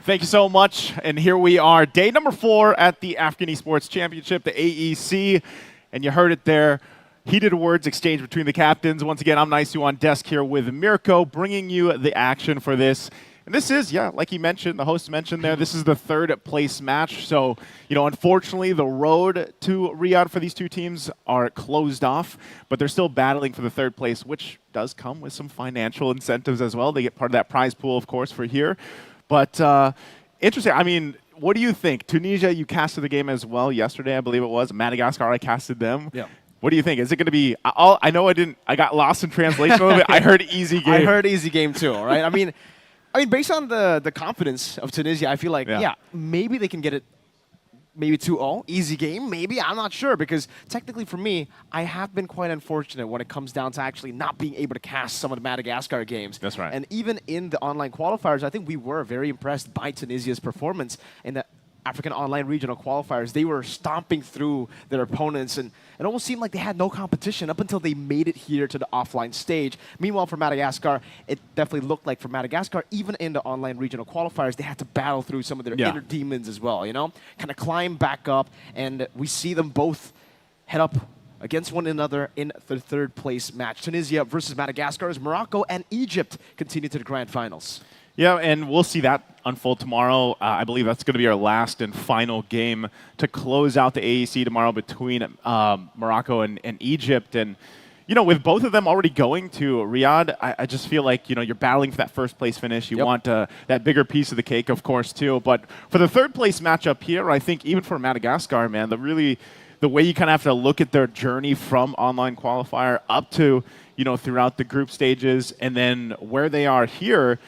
Thank you so much. And here we are, day number 4 at the African Esports Championship, the AEC. And you heard it there. Heated words exchanged between the captains. Once again, I'm Nice on desk here with Mirko, bringing you the action for this. And this is, like he mentioned, the host mentioned there, this is the 3rd place match. So, unfortunately, the road to Riyadh for these two teams are closed off, but they're still battling for the 3rd place, which does come with some financial incentives as well. They get part of that prize pool, of course, for here. But interesting. I mean, what do you think? Tunisia, you casted the game as well yesterday, I believe it was. Madagascar, I casted them. Yeah. What do you think? Is it going to be? I know I got lost in translation a little bit. I heard easy game. I heard easy game too. Right. I mean, based on the confidence of Tunisia, I feel like maybe they can get it. Maybe 2-0, easy game, maybe, I'm not sure, because technically for me, I have been quite unfortunate when it comes down to actually not being able to cast some of the Madagascar games. That's right. And even in the online qualifiers, I think we were very impressed by Tunisia's performance in the African Online Regional Qualifiers. They were stomping through their opponents, and it almost seemed like they had no competition up until they made it here to the offline stage. Meanwhile, for Madagascar, it definitely looked like for Madagascar, even in the Online Regional Qualifiers, they had to battle through some of their inner demons as well, kind of climb back up, and we see them both head up against one another in the 3rd place match. Tunisia versus Madagascar as Morocco and Egypt continue to the grand finals. Yeah, and we'll see that unfold tomorrow. I believe that's going to be our last and final game to close out the AEC tomorrow between Morocco and Egypt. And, with both of them already going to Riyadh, I just feel like, you're battling for that 1st place finish. You want that bigger piece of the cake, of course, too. But for the 3rd place matchup here, I think even for Madagascar, man, the way you kind of have to look at their journey from online qualifier up to, throughout the group stages and then where they are here,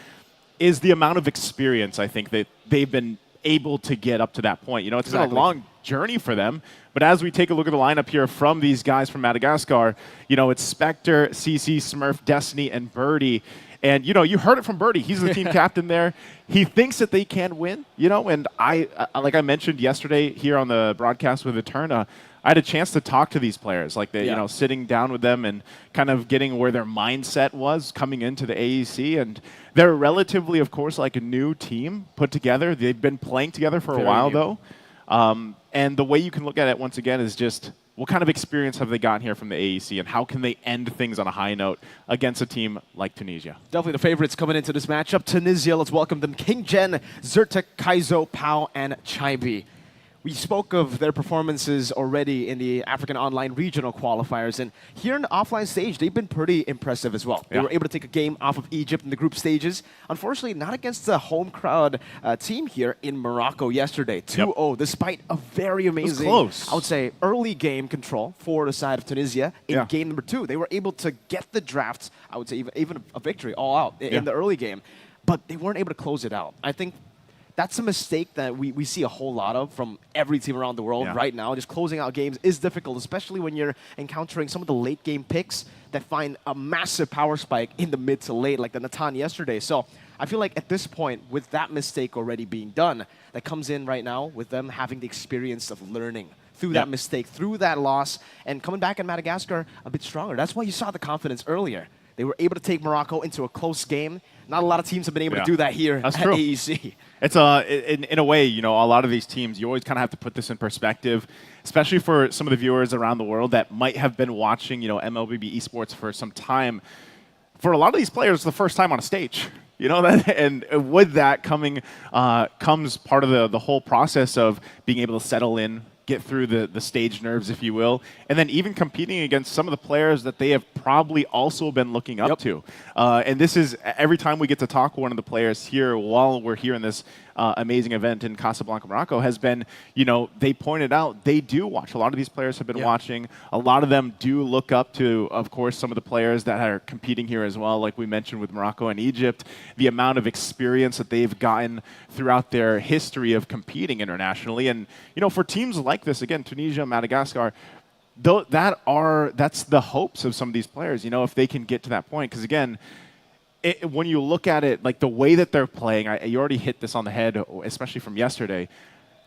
is the amount of experience I think that they've been able to get up to that point. It's been a long journey for them, but as we take a look at the lineup here from these guys from Madagascar, it's Spectre, CC, Smurf, Destiny, and Birdie. And, you heard it from Birdie. He's the team captain there. He thinks that they can win, and like I mentioned yesterday here on the broadcast with Eterna, I had a chance to talk to these players, like sitting down with them and kind of getting where their mindset was coming into the AEC. And they're relatively, of course, like a new team put together. They've been playing together for a while, though. And the way you can look at it, once again, is just what kind of experience have they gotten here from the AEC and how can they end things on a high note against a team like Tunisia? Definitely the favorites coming into this matchup. Tunisia, let's welcome them. King Jen, Zertek, Kaizo, Pao, and Chaibi. We spoke of their performances already in the African Online Regional Qualifiers, and here in the offline stage, they've been pretty impressive as well. They were able to take a game off of Egypt in the group stages. Unfortunately, not against the home crowd team here in Morocco yesterday. 2-0, despite a very amazing, I would say, early game control for the side of Tunisia in game number 2. They were able to get the draft, I would say, even a victory all out in the early game, but they weren't able to close it out. I think that's a mistake that we see a whole lot of from every team around the world right now. Just closing out games is difficult, especially when you're encountering some of the late game picks that find a massive power spike in the mid to late, like the Natan yesterday. So I feel like at this point, with that mistake already being done, that comes in right now with them having the experience of learning through that mistake, through that loss, and coming back in Madagascar a bit stronger. That's why you saw the confidence earlier. They were able to take Morocco into a close game. Not a lot of teams have been able to do that here at AEC. It's in a way, a lot of these teams, you always kind of have to put this in perspective, especially for some of the viewers around the world that might have been watching, MLBB Esports for some time. For a lot of these players, it's the first time on a stage. And with that comes part of the whole process of being able to settle in, get through the stage nerves, if you will, and then even competing against some of the players that they have probably also been looking up to. And this is every time we get to talk to one of the players here while we're here in this amazing event in Casablanca, Morocco, has been, they pointed out they do watch. A lot of these players have been watching. A lot of them do look up to, of course, some of the players that are competing here as well, like we mentioned with Morocco and Egypt, the amount of experience that they've gotten throughout their history of competing internationally. And, for teams like this, again, Tunisia, Madagascar, that's the hopes of some of these players, if they can get to that point. Because, again, when you look at it, like the way that they're playing, you already hit this on the head, especially from yesterday.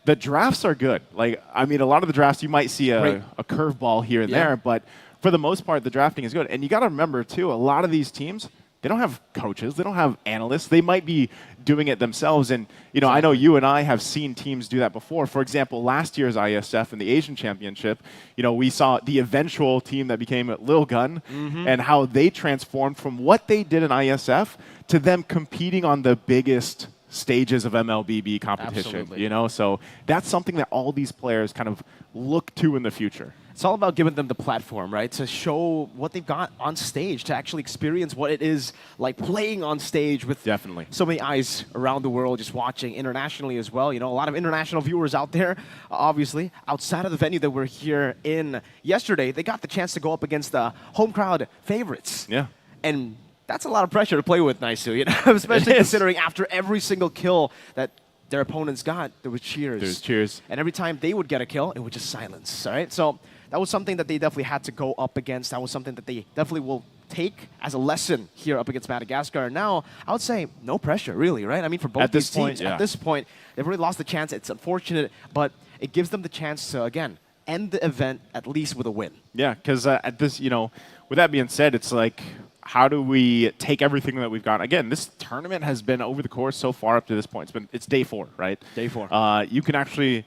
The drafts are good. Like, I mean, a lot of the drafts, you might see a curveball here and there, but for the most part, the drafting is good. And you got to remember, too, a lot of these teams, they don't have coaches. They don't have analysts. They might be doing it themselves. And, you know, I know you and I have seen teams do that before. For example, last year's IESF in the Asian Championship, you know, we saw the eventual team that became Lil Gun and how they transformed from what they did in IESF to them competing on the biggest stages of MLBB competition. Absolutely. You know, so that's something that all these players kind of look to in the future. It's all about giving them the platform, right? To show what they've got on stage, to actually experience what it is like playing on stage with Definitely. so many eyes around the world just watching internationally as well. You know, a lot of international viewers out there, obviously. Outside of the venue that we're here in yesterday, they got the chance to go up against the home crowd favorites. Yeah. And that's a lot of pressure to play with, Naisu, you know, especially considering after every single kill that their opponents got, there was cheers. There's cheers. And every time they would get a kill, it would just silence, all right? So that was something that they definitely had to go up against. That was something that they definitely will take as a lesson here up against Madagascar. And now, I would say no pressure, really, right? I mean, for both these teams, at this point, they've really lost the chance. It's unfortunate, but it gives them the chance to, again, end the event at least with a win. Yeah, because at this, you know, with that being said, it's like, how do we take everything that we've got? Again, this tournament has been over the course so far up to this point. It's day 4, right? Day 4. You can actually,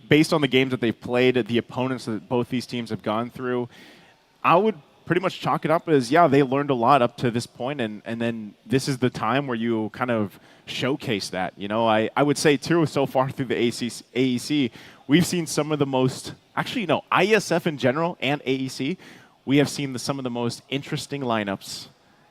based on the games that they've played, the opponents that both these teams have gone through, I would pretty much chalk it up as, yeah, they learned a lot up to this point, and then this is the time where you kind of showcase that. You know, I would say, too, so far through the AEC, we've seen some of the most, actually, no, IESF in general and AEC, we have seen some of the most interesting lineups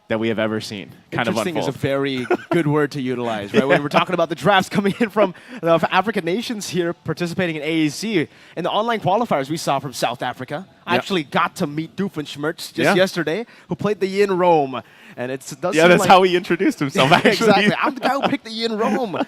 that we have ever seen. Interesting is a very good word to utilize, right? When we're talking about the drafts coming in from the African nations here participating in AEC. In the online qualifiers we saw from South Africa, I actually got to meet Doofenshmirtz just yesterday, who played the Yin Rome. And it does that's like how he introduced himself, actually. Exactly. I'm the guy who picked the Yin Rome.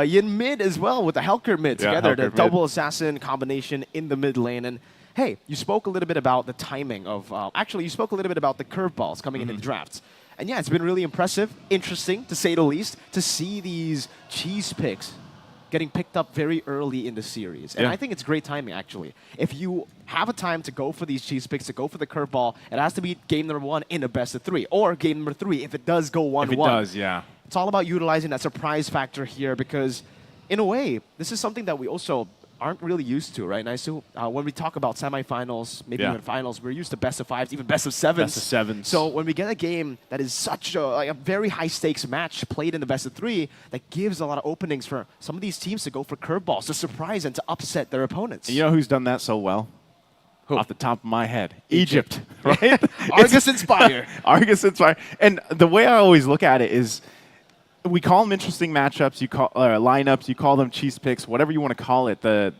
Yin mid as well with the Helker mid together, the double assassin combination in the mid lane. And hey, you spoke a little bit about the timing of, actually you spoke a little bit about the curveballs coming into the drafts. And yeah, it's been really impressive, interesting to say the least, to see these cheese picks getting picked up very early in the series. And I think it's great timing, actually. If you have a time to go for these cheese picks, to go for the curveball, it has to be game number 1 in a best of 3, or game number 3 if it does go 1-1. If it does, yeah. It's all about utilizing that surprise factor here because, in a way, this is something that we also aren't really used to, right, Naisu? When we talk about semifinals, maybe even finals, we're used to best of 5s, even best of 7s. Best of 7s. So when we get a game that is such a very high-stakes match played in the best of 3, that gives a lot of openings for some of these teams to go for curveballs, to surprise and to upset their opponents. And you know who's done that so well? Who? Off the top of my head. Egypt, right? Argus Inspire. Argus Inspire. And the way I always look at it is, we call them interesting matchups, you call lineups, you call them cheese picks, whatever you want to call it. The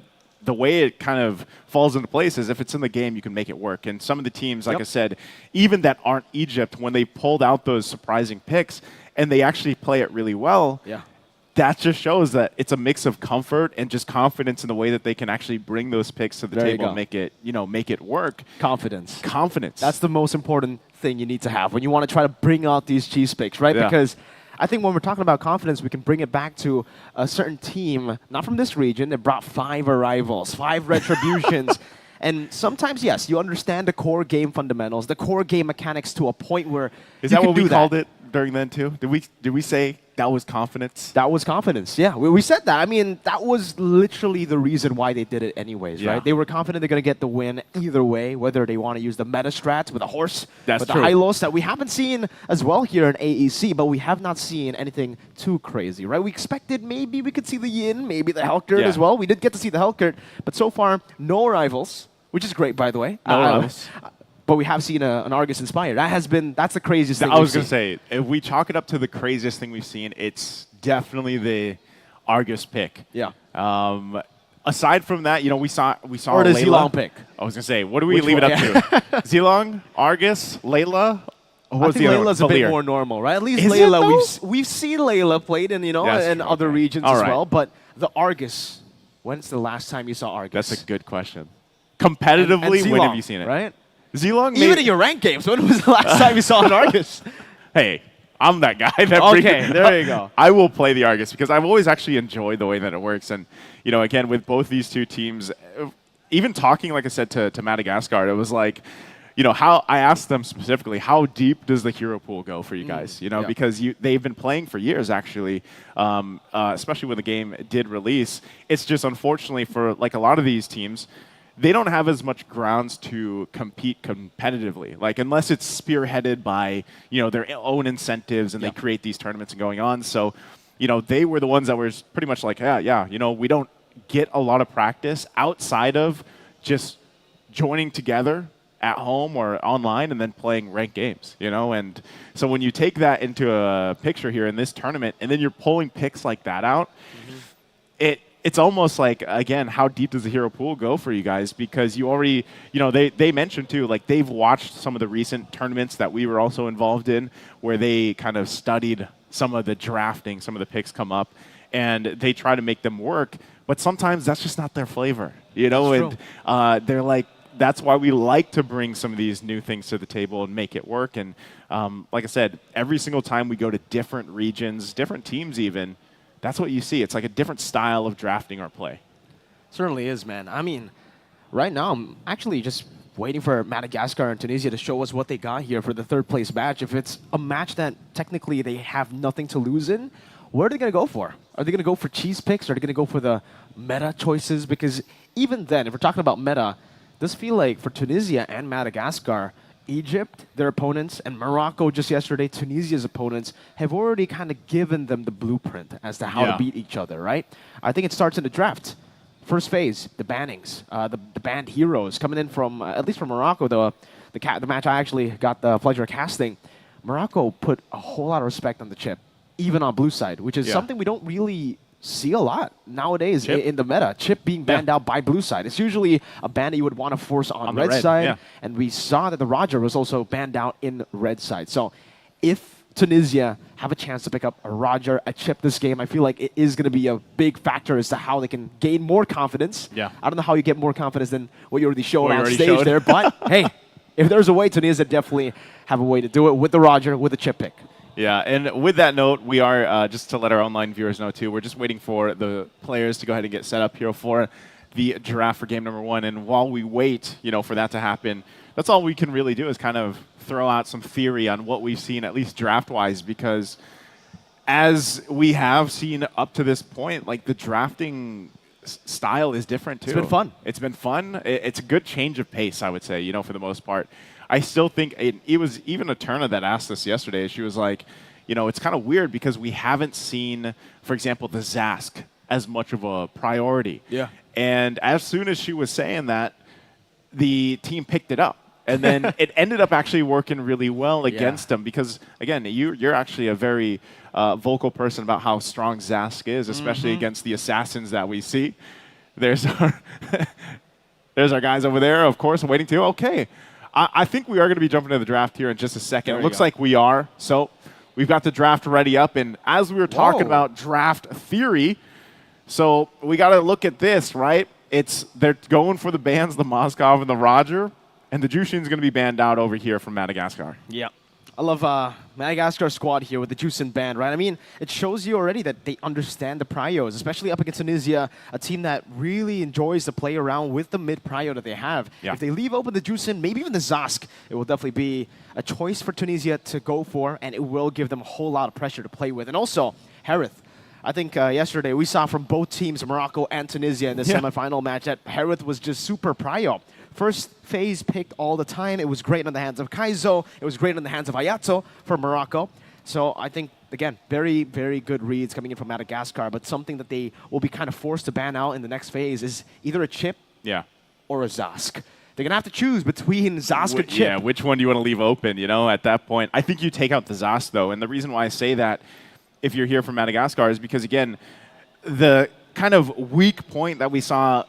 way it kind of falls into place is if it's in the game, you can make it work. And some of the teams, like I said, even that aren't Egypt, when they pulled out those surprising picks and they actually play it really well, that just shows that it's a mix of comfort and just confidence in the way that they can actually bring those picks to the table and make it, make it work. Confidence. Confidence. That's the most important thing you need to have when you want to try to bring out these cheese picks, right? Because I think when we're talking about confidence, we can bring it back to a certain team, not from this region, that brought 5 arrivals, 5 retributions. And sometimes, yes, you understand the core game fundamentals, the core game mechanics to a point where Is that what we called it during then, too? Did we say that was confidence? That was confidence, yeah. We said that. I mean, that was literally the reason why they did it anyways, right? They were confident they're going to get the win either way, whether they want to use the meta strat with a horse, with the high-lows that we haven't seen as well here in AEC, but we have not seen anything too crazy, right? We expected maybe we could see the Yin, maybe the Helkert as well. We did get to see the Helkert, but so far, no rivals, which is great, by the way. No rivals. But we have seen an Argus Inspire. That's the craziest thing I was going to say, if we chalk it up to the craziest thing we've seen, it's definitely the Argus pick. Yeah. Aside from that, we saw or the Zilong pick. I was going to say, what do we leave it up to? Zilong, Argus, Layla? I think Layla's a bit more normal, right? At least Layla, we've seen Layla played in, in other regions as well. But the Argus, when's the last time you saw Argus? That's a good question. Competitively, and when have you seen it? Right? Zilong even in your ranked games, when was the last time you saw an Argus? Hey, I'm that guy. There you go. I will play the Argus because I've always actually enjoyed the way that it works. And, again, with both these two teams, even talking, like I said, to Madagascar, it was like, how I asked them specifically, how deep does the hero pool go for you guys? Because they've been playing for years, actually, especially when the game did release. It's just unfortunately for like a lot of these teams, they don't have as much grounds to compete competitively. Like unless it's spearheaded by their own incentives and they create these tournaments and going on. So, they were the ones that were pretty much like, we don't get a lot of practice outside of just joining together at home or online and then playing ranked games, And so when you take that into a picture here in this tournament and then you're pulling picks like that out, it's almost like, again, how deep does the hero pool go for you guys? Because you already, they mentioned too, like they've watched some of the recent tournaments that we were also involved in where they kind of studied some of the drafting, some of the picks come up, and they try to make them work. But sometimes that's just not their flavor, and they're like, that's why we like to bring some of these new things to the table and make it work. And like I said, every single time we go to different regions, different teams even, that's what you see. It's like a different style of drafting our play. Certainly is, man. I mean, right now I'm actually just waiting for Madagascar and Tunisia to show us what they got here for the third place match. If it's a match that technically they have nothing to lose in, what are they going to go for? Are they going to go for cheese picks? Or are they going to go for the meta choices? Because even then, if we're talking about meta, does feel like for Tunisia and Madagascar, Egypt, their opponents, and Morocco just yesterday, Tunisia's opponents, have already kind of given them the blueprint as to how to beat each other, right? I think it starts in the draft. First phase, the bannings, the banned heroes coming in from, at least from Morocco, the match I actually got the pleasure of casting. Morocco put a whole lot of respect on the chip, even on blue side, which is something we don't really see a lot nowadays in the meta. Chip being banned out by blue side. It's usually a ban that you would want to force on red side. And we saw that the Roger was also banned out in red side. So if Tunisia have a chance to pick up a Roger, a chip this game, I feel like it is going to be a big factor as to how they can gain more confidence. I don't know how you get more confidence than what you already showed on stage there. But hey, if there's a way, Tunisia definitely have a way to do it with the Roger, with the chip pick. Yeah, and with that note, we are, just to let our online viewers know too, we're just waiting for the players to go ahead and get set up here for the draft for game number 1. And while we wait, for that to happen, that's all we can really do is kind of throw out some theory on what we've seen, at least draft-wise, because as we have seen up to this point, like the drafting style is different too. It's been fun. It's been fun. It's a good change of pace, I would say, for the most part. I still think it was even Eterna that asked us yesterday. She was like, it's kind of weird because we haven't seen, for example, the Zask as much of a priority. Yeah. And as soon as she was saying that, the team picked it up. And then it ended up actually working really well against them because, again, you're actually a very vocal person about how strong Zask is, especially against the assassins that we see. There's our, there's our guys over there, of course, waiting too. Okay. I think we are going to be jumping into the draft here in just a second. It looks like we are. So we've got the draft ready up. And as we were talking about draft theory, so we got to look at this, right? They're going for the bans, the Moskov and the Roger. And the Jushin's going to be banned out over here from Madagascar. Yeah. I love Madagascar squad here with the Jushin band, right? I mean, it shows you already that they understand the pryos, especially up against Tunisia, a team that really enjoys to play around with the mid pryo that they have. Yeah. If they leave open the Jushin, maybe even the Zask, it will definitely be a choice for Tunisia to go for, and it will give them a whole lot of pressure to play with. And also, Harith. I think yesterday we saw from both teams, Morocco and Tunisia, in the semifinal match, that Harith was just super pryo. First phase picked all the time. It was great in the hands of Kaizo. It was great in the hands of Ayato for Morocco. So I think, again, very, very good reads coming in from Madagascar. But something that they will be kind of forced to ban out in the next phase is either a chip or a Zask. They're going to have to choose between Zask and chip. Yeah, which one do you want to leave open, at that point? I think you take out the Zask, though. And the reason why I say that, if you're here from Madagascar, is because, again, the kind of weak point that we saw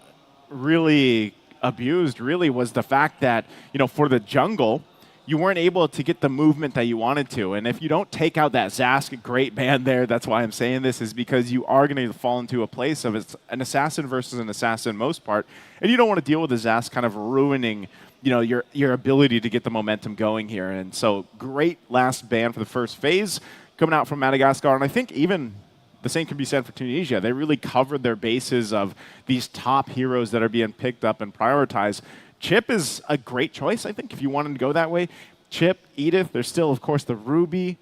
really abused really was the fact that, for the jungle, you weren't able to get the movement that you wanted to. And if you don't take out that Zask, great band there, that's why I'm saying this, is because you are going to fall into a place of it's an assassin versus an assassin most part. And you don't want to deal with the Zask kind of ruining, your ability to get the momentum going here. And so great last ban for the first phase coming out from Madagascar. And I think even the same can be said for Tunisia. They really covered their bases of these top heroes that are being picked up and prioritized. Chip is a great choice, I think, if you wanted to go that way. Chip, Edith, there's still, of course, the Ruby.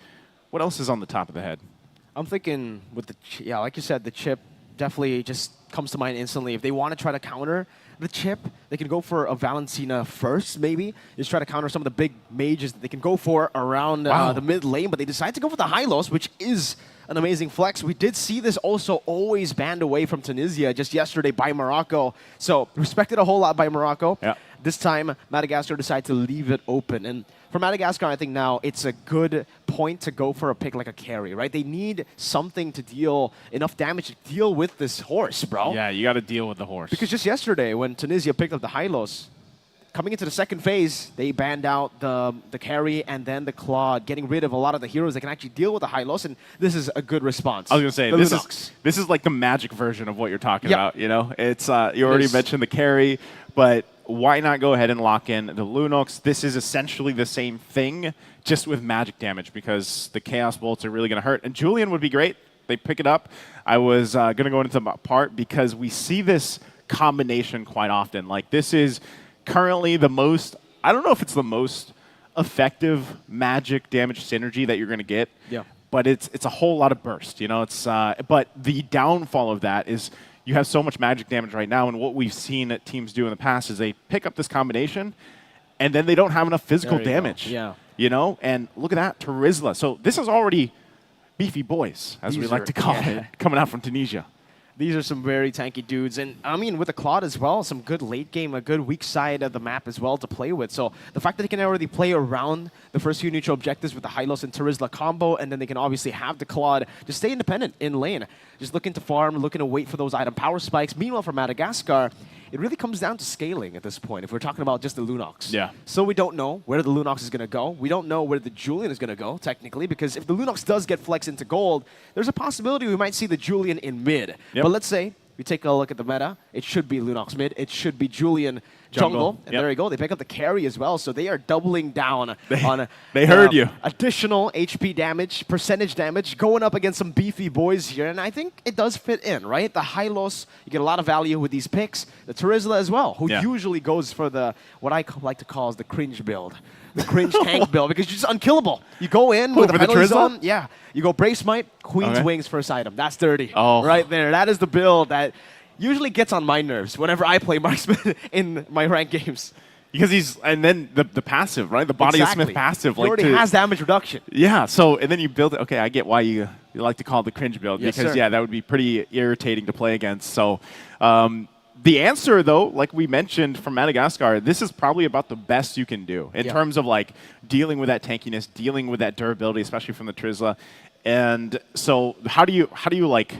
What else is on the top of the head? I'm thinking with yeah, like you said, the Chip definitely just comes to mind instantly. If they want to try to counter the Chip, they can go for a Valentina first, maybe. Just try to counter some of the big mages that they can go for around the mid lane, but they decide to go for the Hylos, which is an amazing flex. We did see this also always banned away from Tunisia just yesterday by Morocco. So respected a whole lot by Morocco. Yeah. This time, Madagascar decided to leave it open. And for Madagascar, I think now it's a good point to go for a pick like a carry, right? They need something to deal enough damage to deal with this horse, bro. Yeah, you got to deal with the horse. Because just yesterday, when Tunisia picked up the Hylos, coming into the second phase, they banned out the carry and then the Claude, getting rid of a lot of the heroes that can actually deal with the Hylos, and this is a good response. I was going to say, this is like the magic version of what you're talking about, you know? It's you already mentioned the carry, but why not go ahead and lock in the Lunox? This is essentially the same thing, just with magic damage, because the Chaos Bolts are really going to hurt. And Julian would be great. They pick it up. I was going to go into the part because we see this combination quite often. Like, this is currently the most, I don't know if it's the most effective magic damage synergy that you're going to get. Yeah. But it's a whole lot of burst, you know. It's but the downfall of that is you have so much magic damage right now, and what we've seen teams do in the past is they pick up this combination, and then they don't have enough physical damage. Yeah. You know, and look at that, Turisla. So this is already beefy boys, as we like to call it, coming out from Tunisia. These are some very tanky dudes. And, I mean, with the Claude as well, some good late game, a good weak side of the map as well to play with. So the fact that they can already play around the first few neutral objectives with the Hylos and Turisla combo, and then they can obviously have the Claude just stay independent in lane. Just looking to farm, looking to wait for those item power spikes. Meanwhile, for Madagascar, it really comes down to scaling at this point, if we're talking about just the Lunox. Yeah. So we don't know where the Lunox is going to go. We don't know where the Julian is going to go, technically, because if the Lunox does get flexed into gold, there's a possibility we might see the Julian in mid. Yep. But let's say we take a look at the meta. It should be Lunox mid. It should be Julian jungle. And there you go. They pick up the carry as well. So they are doubling down on they heard you. Additional HP damage, percentage damage, going up against some beefy boys here. And I think it does fit in, right? The Hylos, you get a lot of value with these picks. The Turisla as well, who usually goes for the what I like to call as the cringe build. The cringe tank build, because you're just unkillable. You go in with the penalty zone. Yeah. You go Brave Smite, Queen's Wings first item. That's dirty. Oh. Right there. That is the build that usually gets on my nerves whenever I play marksman in my ranked games. Because he's, and then the passive, right? The Body of Smith passive. He already has damage reduction. Yeah, so, and then you build it. Okay, I get why you like to call it the cringe build. Yes, because, sir. yeah, that would be pretty irritating to play against. So, the answer, though, like we mentioned from Madagascar, this is probably about the best you can do in terms of, like, dealing with that tankiness, dealing with that durability, especially from the Turisla. And so how do you like,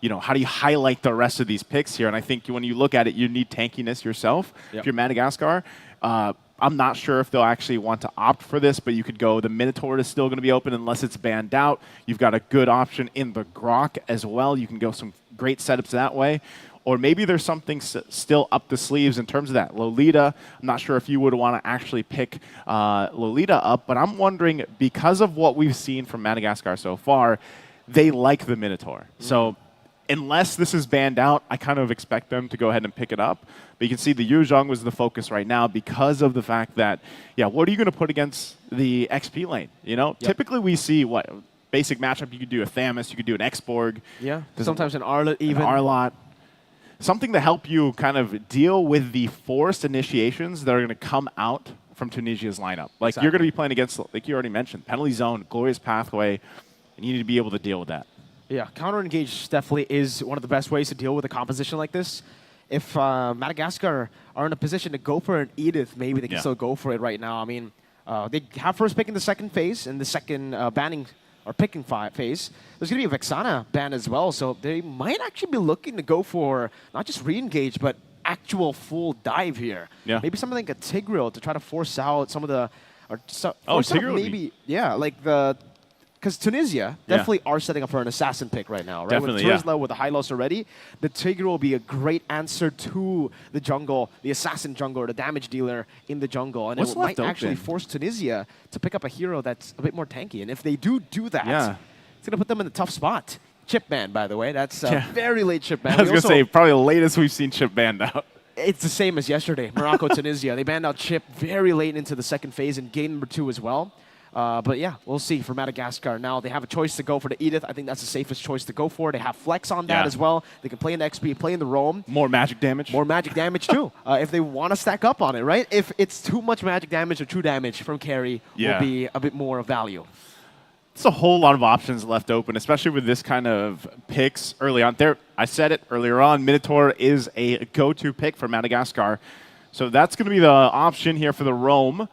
you know, how do you highlight the rest of these picks here? And I think when you look at it, you need tankiness yourself. If you're Madagascar, I'm not sure if they'll actually want to opt for this, but you could go, the Minotaur is still going to be open unless it's banned out. You've got a good option in the Grok as well. You can go some great setups that way. Or maybe there's something still up the sleeves in terms of that. Lolita, I'm not sure if you would want to actually pick Lolita up, but I'm wondering, because of what we've seen from Madagascar so far, they like the Minotaur. So unless this is banned out, I kind of expect them to go ahead and pick it up. But you can see the Yuzhong was the focus right now because of the fact that, what are you going to put against the XP lane? You know, typically we see what basic matchup. You could do a Thamus, you could do an X-Borg. Yeah, sometimes an Arlot even. An Arlot. Something to help you kind of deal with the forced initiations that are going to come out from Tunisia's lineup. Like, you're going to be playing against, like you already mentioned, Penalty Zone, Glorious Pathway, and you need to be able to deal with that. Yeah, counter-engage definitely is one of the best ways to deal with a composition like this. If Madagascar are in a position to go for an Edith, maybe they can still go for it right now. I mean, they have first pick in the second phase, in the second banning or picking phase. There's going to be a Vexana ban as well, so they might actually be looking to go for not just re-engage, but actual full dive here. Yeah. Maybe something like a Tigreal to try to force out some of the... Tigreal maybe, like the... Because Tunisia definitely are setting up for an assassin pick right now, right? Definitely, with Turisla, with the Hylos already, the Tigreal will be a great answer to the jungle, the assassin jungle, or the damage dealer in the jungle. And it might actually force Tunisia to pick up a hero that's a bit more tanky. And if they do that, it's going to put them in a tough spot. Chip ban, by the way. That's a very late chip ban. I was going to say, probably the latest we've seen chip banned out. it's the same as yesterday. Morocco, Tunisia. They banned out Chip very late into the second phase in game number 2 as well. But yeah, we'll see for Madagascar. Now they have a choice to go for the Edith. I think that's the safest choice to go for. They have flex on that as well. They can play in the XP, play in the roam. More magic damage. More magic damage too. If they want to stack up on it, right? If it's too much magic damage or true damage from carry, will be a bit more of value. It's a whole lot of options left open, especially with this kind of picks early on. There, I said it earlier on, Minotaur is a go-to pick for Madagascar. So that's going to be the option here for the roam.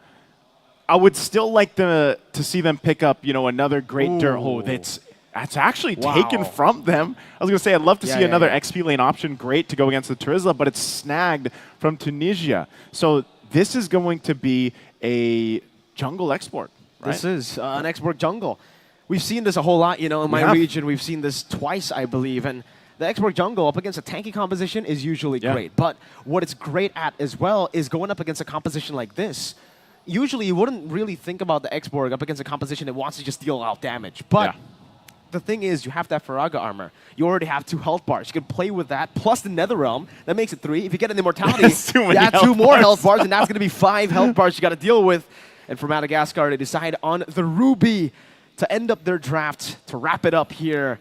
I would still like to see them pick up, another great dirt hole that's actually taken from them. I was going to say I'd love to see another XP lane option, great to go against the Turisla, but it's snagged from Tunisia. So this is going to be a jungle export. Right? This is an export jungle. We've seen this a whole lot, in my region. We've seen this twice, I believe, and the export jungle up against a tanky composition is usually great. But what it's great at as well is going up against a composition like this. Usually you wouldn't really think about the X-Borg up against a composition that wants to just deal out damage. But the thing is, you have that Faraga armor. You already have 2 health bars. You can play with that, plus the Netherrealm. That makes it 3. If you get an Immortality, you add 2 more health bars, and that's going to be 5 health bars you got to deal with. And for Madagascar, they decide on the Ruby to end up their draft, to wrap it up here.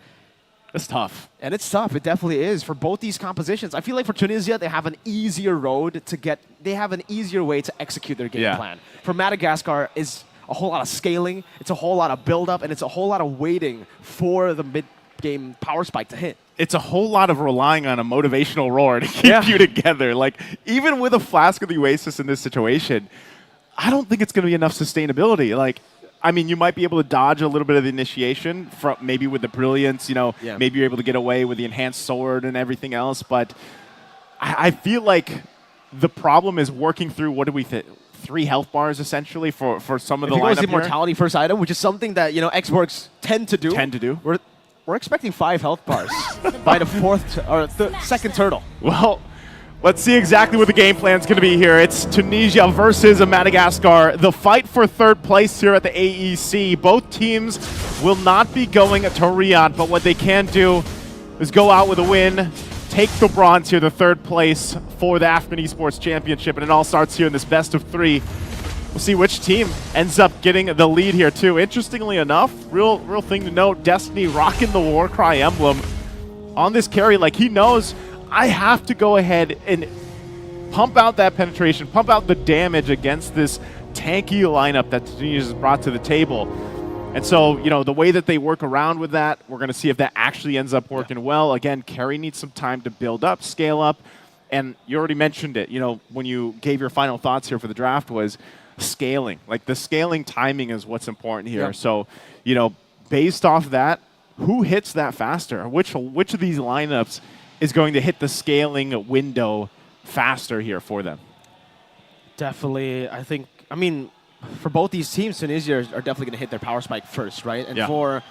It's tough. And it's tough. It definitely is for both these compositions. I feel like for Tunisia, they have an easier road to get. They have an easier way to execute their game plan. For Madagascar, is a whole lot of scaling. It's a whole lot of build-up, and it's a whole lot of waiting for the mid-game power spike to hit. It's a whole lot of relying on a motivational roar to keep you together. Like, even with a Flask of the Oasis in this situation, I don't think it's going to be enough sustainability. Like, I mean, you might be able to dodge a little bit of the initiation, from maybe with the Brilliance, maybe you're able to get away with the Enhanced Sword and everything else, but I feel like the problem is working through, what do we think, 3 health bars essentially for some of the lineup. If you go Immortality first item, which is something that, X-Borgs tend to do. We're expecting 5 health bars by the second turtle. Well, let's see exactly what the game plan is going to be here. It's Tunisia versus Madagascar. The fight for 3rd place here at the AEC. Both teams will not be going to Riyadh, but what they can do is go out with a win, take the bronze here, the 3rd place for the African Esports Championship, and it all starts here in this best of 3. We'll see which team ends up getting the lead here too. Interestingly enough, real thing to note, Destiny rocking the Warcry emblem on this carry. Like, he knows, I have to go ahead and pump out that penetration, pump out the damage against this tanky lineup that Tunisia has brought to the table. And so, the way that they work around with that, we're going to see if that actually ends up working well. Again, carry needs some time to build up, scale up. And you already mentioned it, when you gave your final thoughts here for the draft, was scaling. Like, the scaling timing is what's important here. So, based off that, who hits that faster? Which of these lineups is going to hit the scaling window faster here for them? Definitely, I mean, for both these teams, Tunisia are definitely going to hit their power spike first, right? And for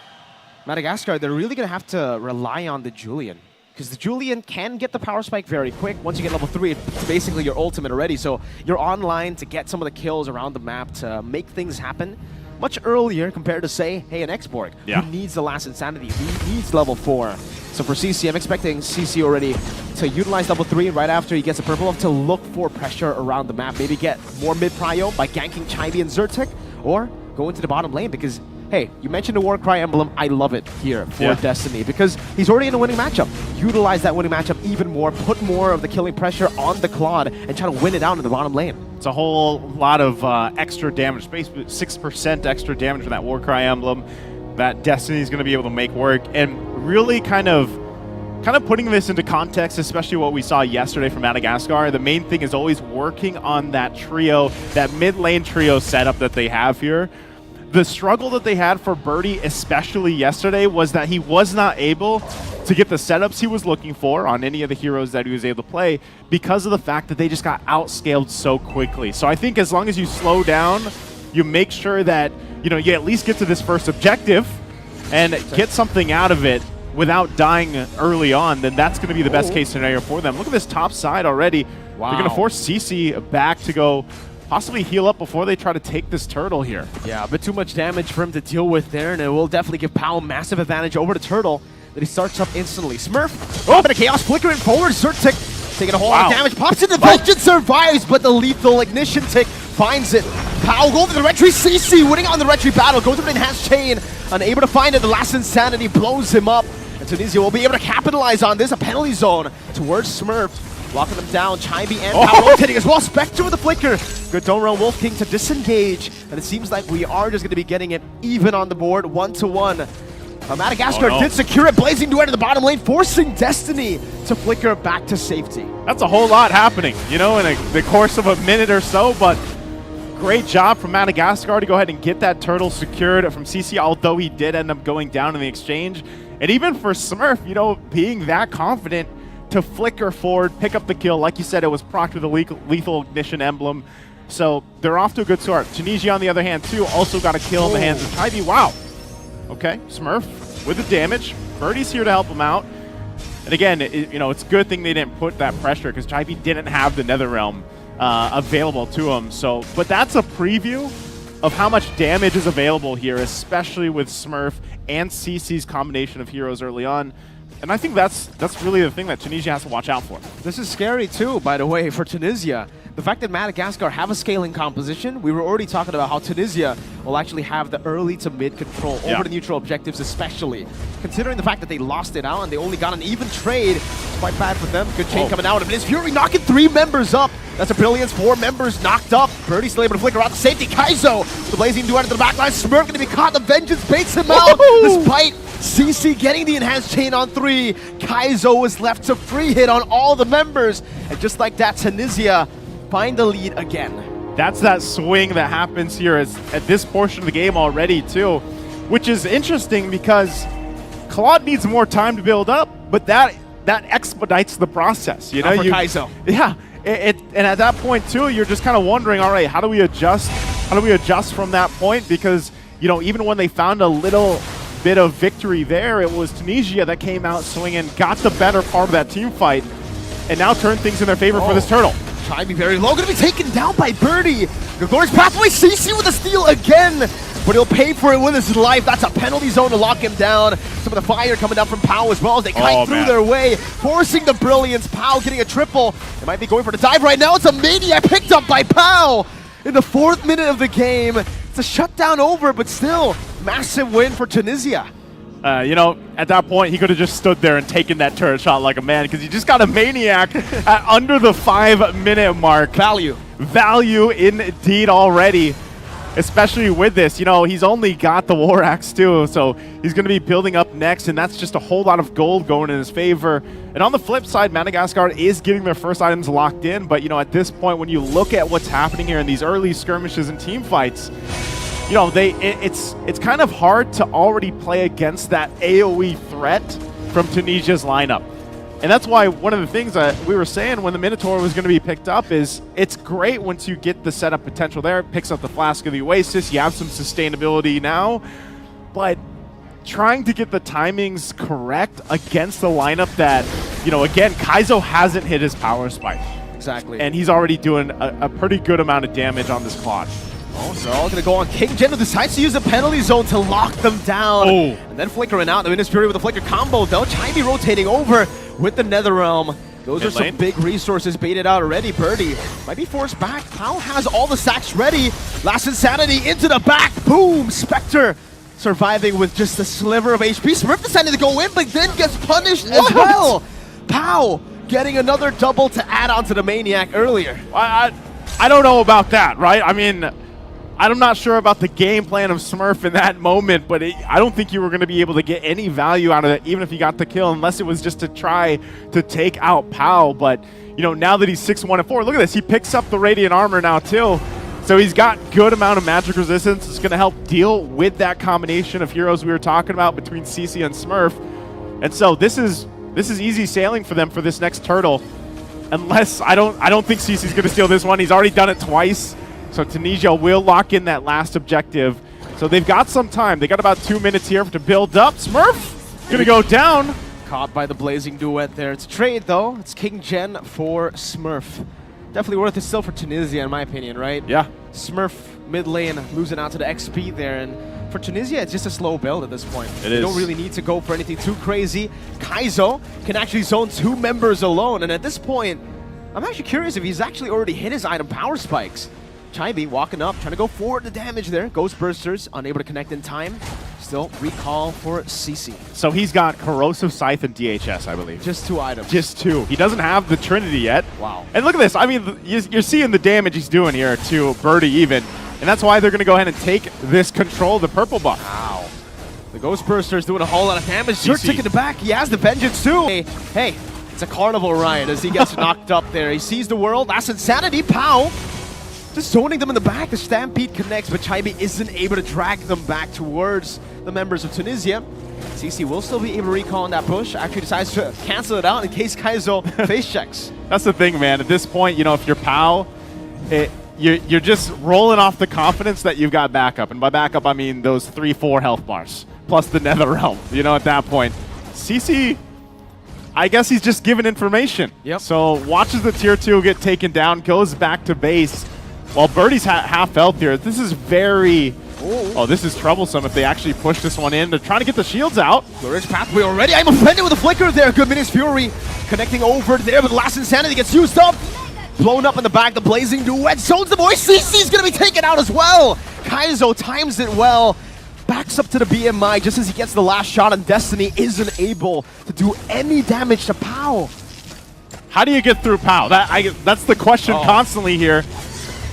Madagascar, they're really going to have to rely on the Julian. Because the Julian can get the power spike very quick. Once you get level 3, it's basically your ultimate already. So you're online to get some of the kills around the map to make things happen much earlier compared to, say, hey, an X-Borg, who needs the last Insanity, who needs level 4. So for CC, I'm expecting CC already to utilize level 3 right after he gets a purple buff to look for pressure around the map. Maybe get more mid-prio by ganking Chibi and Zertic, or go into the bottom lane because, hey, you mentioned the Warcry emblem. I love it here for Destiny because he's already in a winning matchup. Utilize that winning matchup even more, put more of the killing pressure on the Claude, and try to win it out in the bottom lane. It's a whole lot of extra damage, basically 6% extra damage from that Warcry emblem that Destiny is going to be able to make work, and really kind of putting this into context, especially what we saw yesterday from Madagascar. The main thing is always working on that trio, that mid lane trio setup that they have here. The struggle that they had for Birdie, especially yesterday, was that he was not able to get the setups he was looking for on any of the heroes that he was able to play because of the fact that they just got outscaled so quickly. So I think as long as you slow down, you make sure that you at least get to this first objective and get something out of it without dying early on, then that's going to be the best case scenario for them. Look at this top side already. Wow. They're going to force CC back to go possibly heal up before they try to take this turtle here. Yeah, a bit too much damage for him to deal with there, and it will definitely give Pao massive advantage over the turtle that he starts up instantly. Smurf, bit of chaos flickering forward. Zertic taking a whole lot of damage. Pops in the Vengeance, survives, but the lethal ignition tick finds it. Pao goes to the retreat. CC winning on the retreat battle. Goes to the enhanced chain. Unable to find it. The last insanity blows him up. And Tunisia will be able to capitalize on this. A penalty zone towards Smurf. Locking them down. Chibi and Pao rotating as well. Spectre with the flicker. Good don't run Wolf King to disengage. And it seems like we are just going to be getting it even on the board, 1-1. Madagascar did secure it. Blazing Duet in the bottom lane, forcing Destiny to flicker back to safety. That's a whole lot happening, you know, in the course of a minute or so, but great job from Madagascar to go ahead and get that turtle secured from CC, although he did end up going down in the exchange. And even for Smurf, you know, being that confident to flicker forward, pick up the kill. Like you said, it was procced with a lethal ignition emblem. So they're off to a good start. Tunisia, on the other hand, too, also got a kill in the hands of Chibi. Wow. Okay, Smurf with the damage. Birdie's here to help him out. And again, you know, it's a good thing they didn't put that pressure because Chibi didn't have the Netherrealm available to him. So, but that's a preview of how much damage is available here, especially with Smurf and CC's combination of heroes early on. And I think that's really the thing that Tunisia has to watch out for. This is scary too, by the way, for Tunisia. The fact that Madagascar have a scaling composition, we were already talking about how Tunisia will actually have the early to mid control over the neutral objectives, especially. Considering the fact that they lost it out and they only got an even trade, it's quite bad for them. Good chain coming out of Miss Fury, knocking 3 members up. That's a brilliance, 4 members knocked up. Birdie still able to flicker out the safety. Kaizo, the Blazing Duet into the backline. Smurf going to be caught. The Vengeance baits him out. Despite CC getting the enhanced chain on 3, Kaizo is left to free hit on all the members. And just like that, Tunisia find the lead again. That's that swing that happens here at this portion of the game already too, which is interesting because Claude needs more time to build up, but that expedites the process. You know, for Kaizo. Yeah, and at that point too, you're just kind of wondering, all right, how do we adjust? How do we adjust from that point? Because, you know, even when they found a little bit of victory there, it was Tunisia that came out swinging, got the better part of that team fight, and now turned things in their favor for this turtle. Chibi very low, gonna be taken down by Birdie. Gregorius pathway, CC with a steal again, but he'll pay for it with his life. That's a penalty zone to lock him down. Some of the fire coming down from Pao as well as they kite through their way, forcing the brilliance. Pao getting a triple. They might be going for the dive right now. It's a Maniac picked up by Pao in the 4th minute of the game. It's a shutdown over, but still, massive win for Tunisia. You know, at that point, he could have just stood there and taken that turret shot like a man because he just got a Maniac at under the 5-minute mark. Value indeed already, especially with this. You know, he's only got the War Axe too, so he's going to be building up next, and that's just a whole lot of gold going in his favor. And on the flip side, Madagascar is getting their first items locked in, but, you know, at this point, when you look at what's happening here in these early skirmishes and team fights, you know, it's kind of hard to already play against that AoE threat from Tunisia's lineup. And that's why one of the things that we were saying when the Minotaur was going to be picked up is it's great once you get the setup potential there. It picks up the Flask of the Oasis. You have some sustainability now. But trying to get the timings correct against the lineup that, you know, again, Kaizo hasn't hit his power spike. Exactly. And he's already doing a pretty good amount of damage on this Claude. Oh, so they're all going to go on King Jen, who decides to use a penalty zone to lock them down. And then flickering out. The Minas Fury with the flicker combo, though. Chibi rotating over with the Netherrealm. Those are some big resources baited out already. Birdie might be forced back. Pao has all the sacks ready. Last Insanity into the back. Boom! Spectre surviving with just a sliver of HP. Smurf decided to go in, but then gets punished as well. Pao getting another double to add on to the Maniac earlier. I don't know about that, right? I mean, I'm not sure about the game plan of Smurf in that moment, but I don't think you were going to be able to get any value out of it, even if you got the kill, unless it was just to try to take out Pao. But, you know, now that he's 6-1-4, look at this. He picks up the Radiant Armor now, too. So he's got good amount of magic resistance. It's going to help deal with that combination of heroes we were talking about between CC and Smurf. And so this is easy sailing for them for this next turtle. Unless I don't think CC's going to steal this one. He's already done it twice. So Tunisia will lock in that last objective. So they've got some time. They got about 2 minutes here to build up. Smurf gonna go down. Caught by the Blazing Duet there. It's a trade though. It's King Jen for Smurf. Definitely worth it still for Tunisia in my opinion, right? Yeah. Smurf mid lane losing out to the XP there. And for Tunisia, it's just a slow build at this point. They don't really need to go for anything too crazy. Kaizo can actually zone 2 members alone, and at this point, I'm actually curious if he's actually already hit his item power spikes. Chaibi walking up, trying to go forward the damage there. Ghost Bursters, unable to connect in time. Still, recall for CC. So he's got Corrosive Scythe and DHS, I believe. Just 2 items. Just 2. He doesn't have the Trinity yet. Wow. And look at this. I mean, you're seeing the damage he's doing here to Birdie even. And that's why they're going to go ahead and take this control of the purple buff. Wow. The Ghost Burster is doing a whole lot of damage. Zerk taking it back. He has the Vengeance too. Hey, it's a carnival ride as he gets knocked up there. He sees the world. That's Insanity. Pow. Just zoning them in the back. The Stampede connects, but Chaibi isn't able to drag them back towards the members of Tunisia. CC will still be able to recall on that push. Actually decides to cancel it out in case Kaizo face checks. That's the thing, man. At this point, you know, if you're POW, you're just rolling off the confidence that you've got backup. And by backup, I mean those 3-4 health bars, plus the Nether Realm. You know, at that point, CC, I guess he's just giving information. Yep. So watches the tier 2 get taken down, goes back to base. While Birdie's half health here, this is very... Oh, this is troublesome if they actually push this one in. They're trying to get the shields out. Glorious pathway already. I'm offended with a flicker there. Good Minions Fury connecting over there, but the last Insanity gets used up. Blown up in the back. The Blazing Duet zones the boy. CC's going to be taken out as well. Kaizo times it well. Backs up to the BMI just as he gets the last shot, and Destiny isn't able to do any damage to POW. How do you get through POW? That's the question constantly here.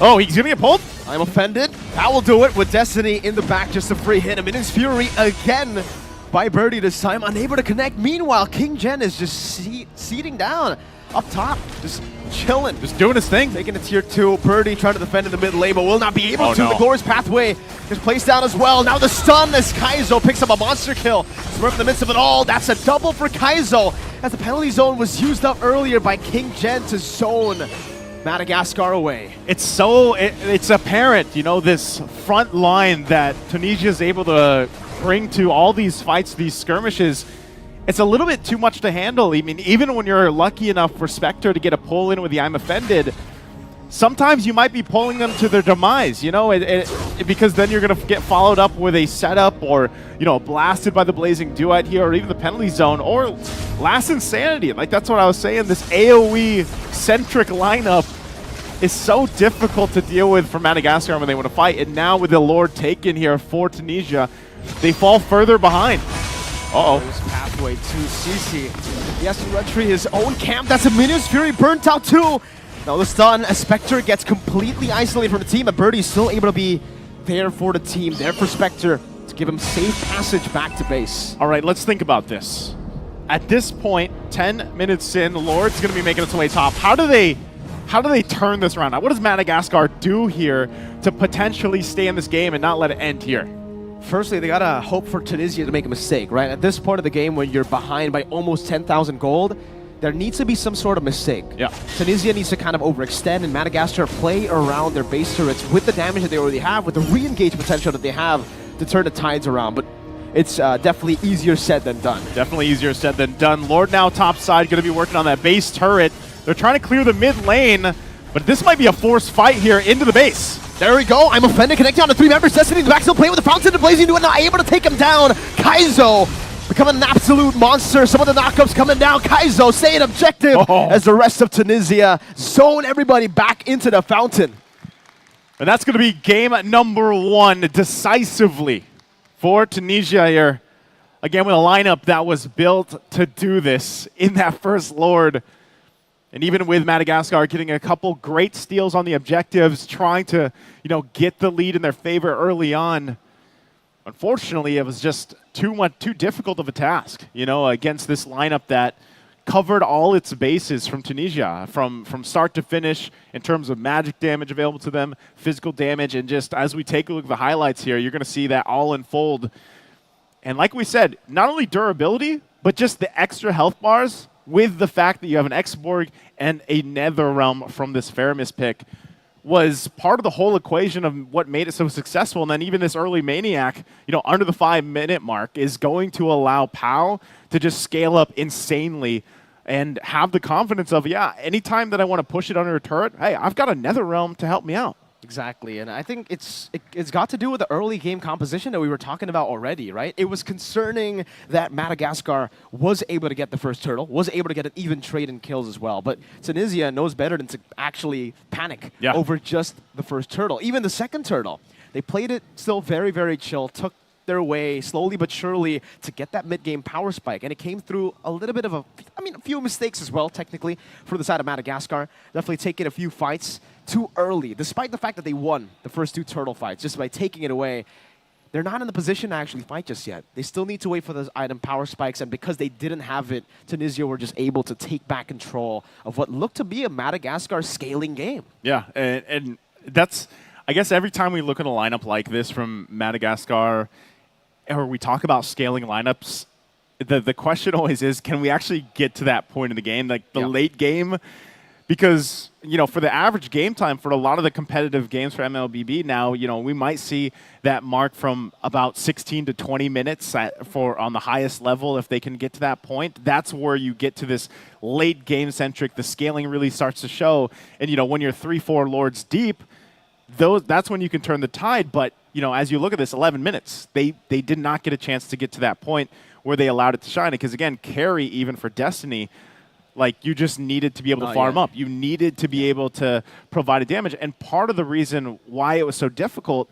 Oh, he's going to get pulled? I'm offended. That will do it with Destiny in the back, just a free hit. A Minions Fury again by Birdie this time, unable to connect. Meanwhile, King Gen is just seating down up top, just chilling. Just doing his thing. Taking a tier 2. Birdie trying to defend in the mid lane, but will not be able to. No. The Glorious Pathway is placed down as well. Now the stun as Kaizo picks up a monster kill. Smurf in the midst of it all. That's a double for Kaizo, as the penalty zone was used up earlier by King Gen to zone Madagascar away. It's apparent, you know, this front line that Tunisia is able to bring to all these fights, these skirmishes. It's a little bit too much to handle. I mean, even when you're lucky enough for Spectre to get a pull in with the I'm Offended, sometimes you might be pulling them to their demise, you know, because then you're going to get followed up with a setup or, you know, blasted by the Blazing Duet here, or even the penalty zone, or last Insanity. Like, that's what I was saying. This AoE-centric lineup is so difficult to deal with for Madagascar when they want to fight. And now with the Lord taken here for Tunisia, they fall further behind. There's pathway to CC. He has to retreat his own camp. That's a Minions Fury burnt out too. Now the stun, as Spectre gets completely isolated from the team, but Birdie's still able to be there for the team, there for Spectre to give him safe passage back to base. All right, let's think about this. At this point, 10 minutes in, Lord's going to be making its way top. How do they turn this around? What does Madagascar do here to potentially stay in this game and not let it end here? Firstly, they gotta hope for Tunisia to make a mistake, right? At this point of the game, when you're behind by almost 10,000 gold, there needs to be some sort of mistake. Yeah. Tunisia needs to kind of overextend, and Madagascar play around their base turrets with the damage that they already have, with the re-engage potential that they have to turn the tides around. But it's definitely easier said than done. Definitely easier said than done. Lord now top side, going to be working on that base turret. They're trying to clear the mid lane, but this might be a forced fight here into the base. There we go. I'm Offended, connecting on to 3 members. Destiny in the back, still playing with the Fountain. The Blazing Duet not able to take him down. Kaizo becoming an absolute monster. Some of the knockups coming down. Kaizo staying objective as the rest of Tunisia zone everybody back into the Fountain. And that's going to be game number 1 decisively for Tunisia here. Again, with a lineup that was built to do this in that first Lord. And even with Madagascar getting a couple great steals on the objectives, trying to, you know, get the lead in their favor early on, unfortunately, it was just too difficult of a task, you know, against this lineup that covered all its bases from Tunisia, from start to finish in terms of magic damage available to them, physical damage, and just as we take a look at the highlights here, you're going to see that all unfold. And like we said, not only durability, but just the extra health bars with the fact that you have an X-Borg and a Nether Realm from this Faramis pick was part of the whole equation of what made it so successful. And then even this early Maniac, you know, under the 5-minute mark is going to allow POW to just scale up insanely and have the confidence of, yeah, anytime that I want to push it under a turret, hey, I've got a Nether Realm to help me out. Exactly, and I think it's got to do with the early game composition that we were talking about already, right? It was concerning that Madagascar was able to get the first turtle, was able to get an even trade in kills as well, but Tunisia knows better than to actually panic over just the first turtle. Even the second turtle, they played it still very, very chill, took their way slowly but surely to get that mid-game power spike, and it came through a little bit of a few mistakes as well, technically, for the side of Madagascar. Definitely taking a few fights too early, despite the fact that they won the first 2 turtle fights, just by taking it away. They're not in the position to actually fight just yet. They still need to wait for those item power spikes, and because they didn't have it, Tunisia were just able to take back control of what looked to be a Madagascar scaling game. Yeah, and that's, I guess every time we look at a lineup like this from Madagascar, or we talk about scaling lineups, the question always is, can we actually get to that point in the game, like the late game? Because, for the average game time for a lot of the competitive games for MLBB now, we might see that mark from about 16 to 20 minutes on the highest level. If they can get to that point, that's where you get to this late game-centric, the scaling really starts to show. And, when you're 3-4 lords deep, that's when you can turn the tide. But, as you look at this 11 minutes, they did not get a chance to get to that point where they allowed it to shine. Because, again, carry, even for Destiny, like, you just needed to be able to farm up. You needed to be able to provide a damage. And part of the reason why it was so difficult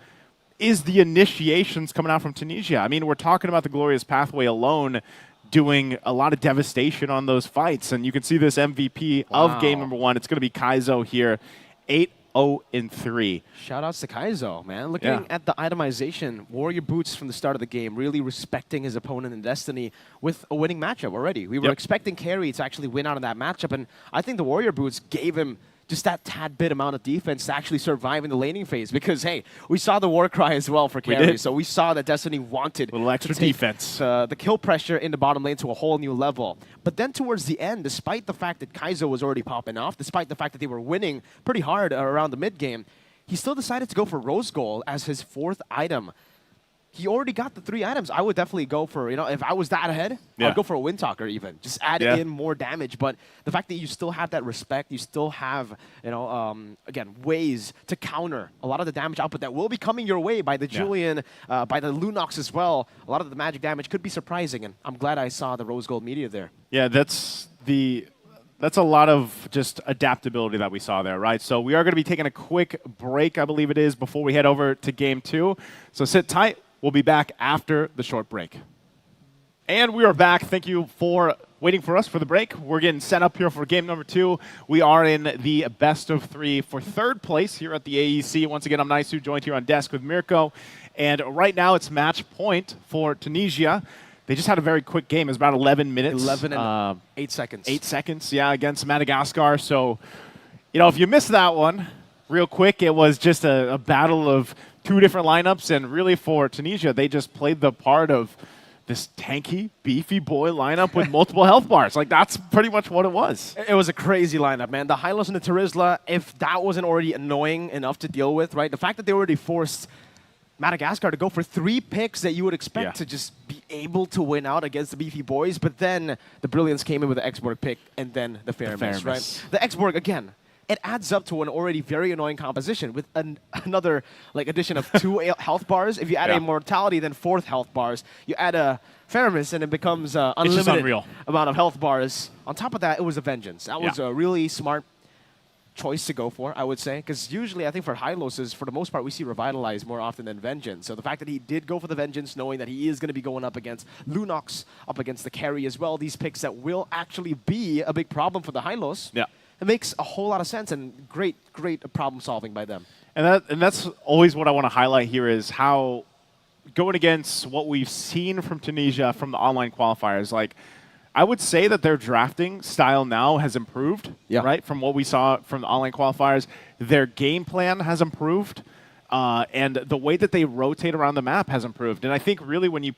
is the initiations coming out from Tunisia. I mean, we're talking about the Glorious Pathway alone doing a lot of devastation on those fights. And you can see this MVP of game number 1. It's going to be Kaizo here, 8-0-3. Shoutouts to Kaizo, man. Looking at the itemization, Warrior Boots from the start of the game, really respecting his opponent in Destiny with a winning matchup already. We were expecting Carry to actually win out of that matchup, and I think the Warrior Boots gave him just that tad bit amount of defense to actually survive in the laning phase. Because, hey, we saw the war cry as well for Carry, so we saw that Destiny wanted a little extra defense. The kill pressure in the bottom lane to a whole new level. But then towards the end, despite the fact that Kaizo was already popping off, despite the fact that they were winning pretty hard around the mid game, he still decided to go for Rose Gold as his 4th item. He already got the 3 items. I would definitely go for, if I was that ahead, I'd go for a Windtalker even. Just add in more damage. But the fact that you still have that respect, you still have, again, ways to counter a lot of the damage output that will be coming your way by the Julian, by the Lunox as well. A lot of the magic damage could be surprising, and I'm glad I saw the Rose Gold media there. Yeah, that's a lot of just adaptability that we saw there, right? So we are going to be taking a quick break, I believe it is, before we head over to game 2. So sit tight. We'll be back after the short break. And we are back. Thank you for waiting for us for the break. We're getting set up here for game number 2. We are in the best of 3 for 3rd place here at the AEC. Once again, I'm Naisu, joined here on desk with Mirko. And right now it's match point for Tunisia. They just had a very quick game. It was about 11 minutes. 11 and 8 seconds. 8 seconds, against Madagascar. So, if you missed that one, real quick, it was just a battle of 2 different lineups, and really for Tunisia, they just played the part of this tanky, beefy boy lineup with multiple health bars. Like, that's pretty much what it was. It was a crazy lineup, man. The Hylos and the Terizla, if that wasn't already annoying enough to deal with, right? The fact that they already forced Madagascar to go for 3 picks that you would expect to just be able to win out against the beefy boys, but then the Brilliance came in with the Exborg pick, and then the Fairness, right? The Exborg, again, it adds up to an already very annoying composition with another addition of 2 health bars. If you add a Mortality, then 4th health bars. You add a Fairness, and it becomes unlimited amount of health bars. On top of that, it was a Vengeance. That was a really smart choice to go for, I would say, because usually I think for Hylos, for the most part, we see Revitalize more often than Vengeance. So the fact that he did go for the Vengeance, knowing that he is going to be going up against Lunox, up against the carry as well, these picks that will actually be a big problem for the Hylos. It makes a whole lot of sense, and great problem solving by them. And that's always what I want to highlight here is how going against what we've seen from Tunisia from the online qualifiers, like I would say that their drafting style now has improved, right? From what we saw from the online qualifiers, their game plan has improved. And the way that they rotate around the map has improved. And I think really when you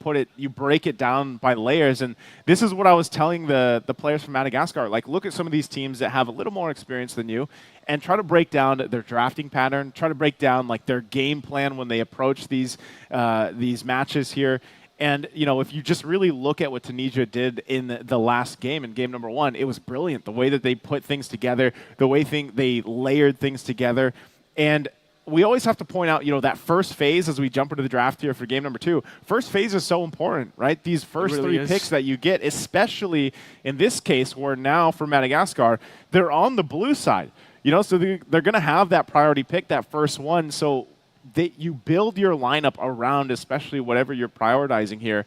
break it down by layers, and this is what I was telling the players from Madagascar, like look at some of these teams that have a little more experience than you and try to break down their drafting pattern, try to break down like their game plan when they approach these matches here. And, if you just really look at what Tunisia did in the last game, in game number 1, it was brilliant. The way that they put things together, the way they layered things together. And we always have to point out, that first phase as we jump into the draft here for game number 2. First phase is so important, right? These first really 3 is. picks that you get, especially in this case where now for Madagascar, they're on the blue side. So they're going to have that priority pick, that first one. So you build your lineup around, especially whatever you're prioritizing here.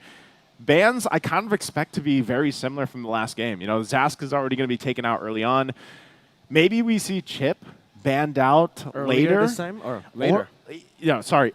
Bans, I kind of expect to be very similar from the last game. Zask is already going to be taken out early on. Maybe we see Chip banned out Earlier later. this time? Or later?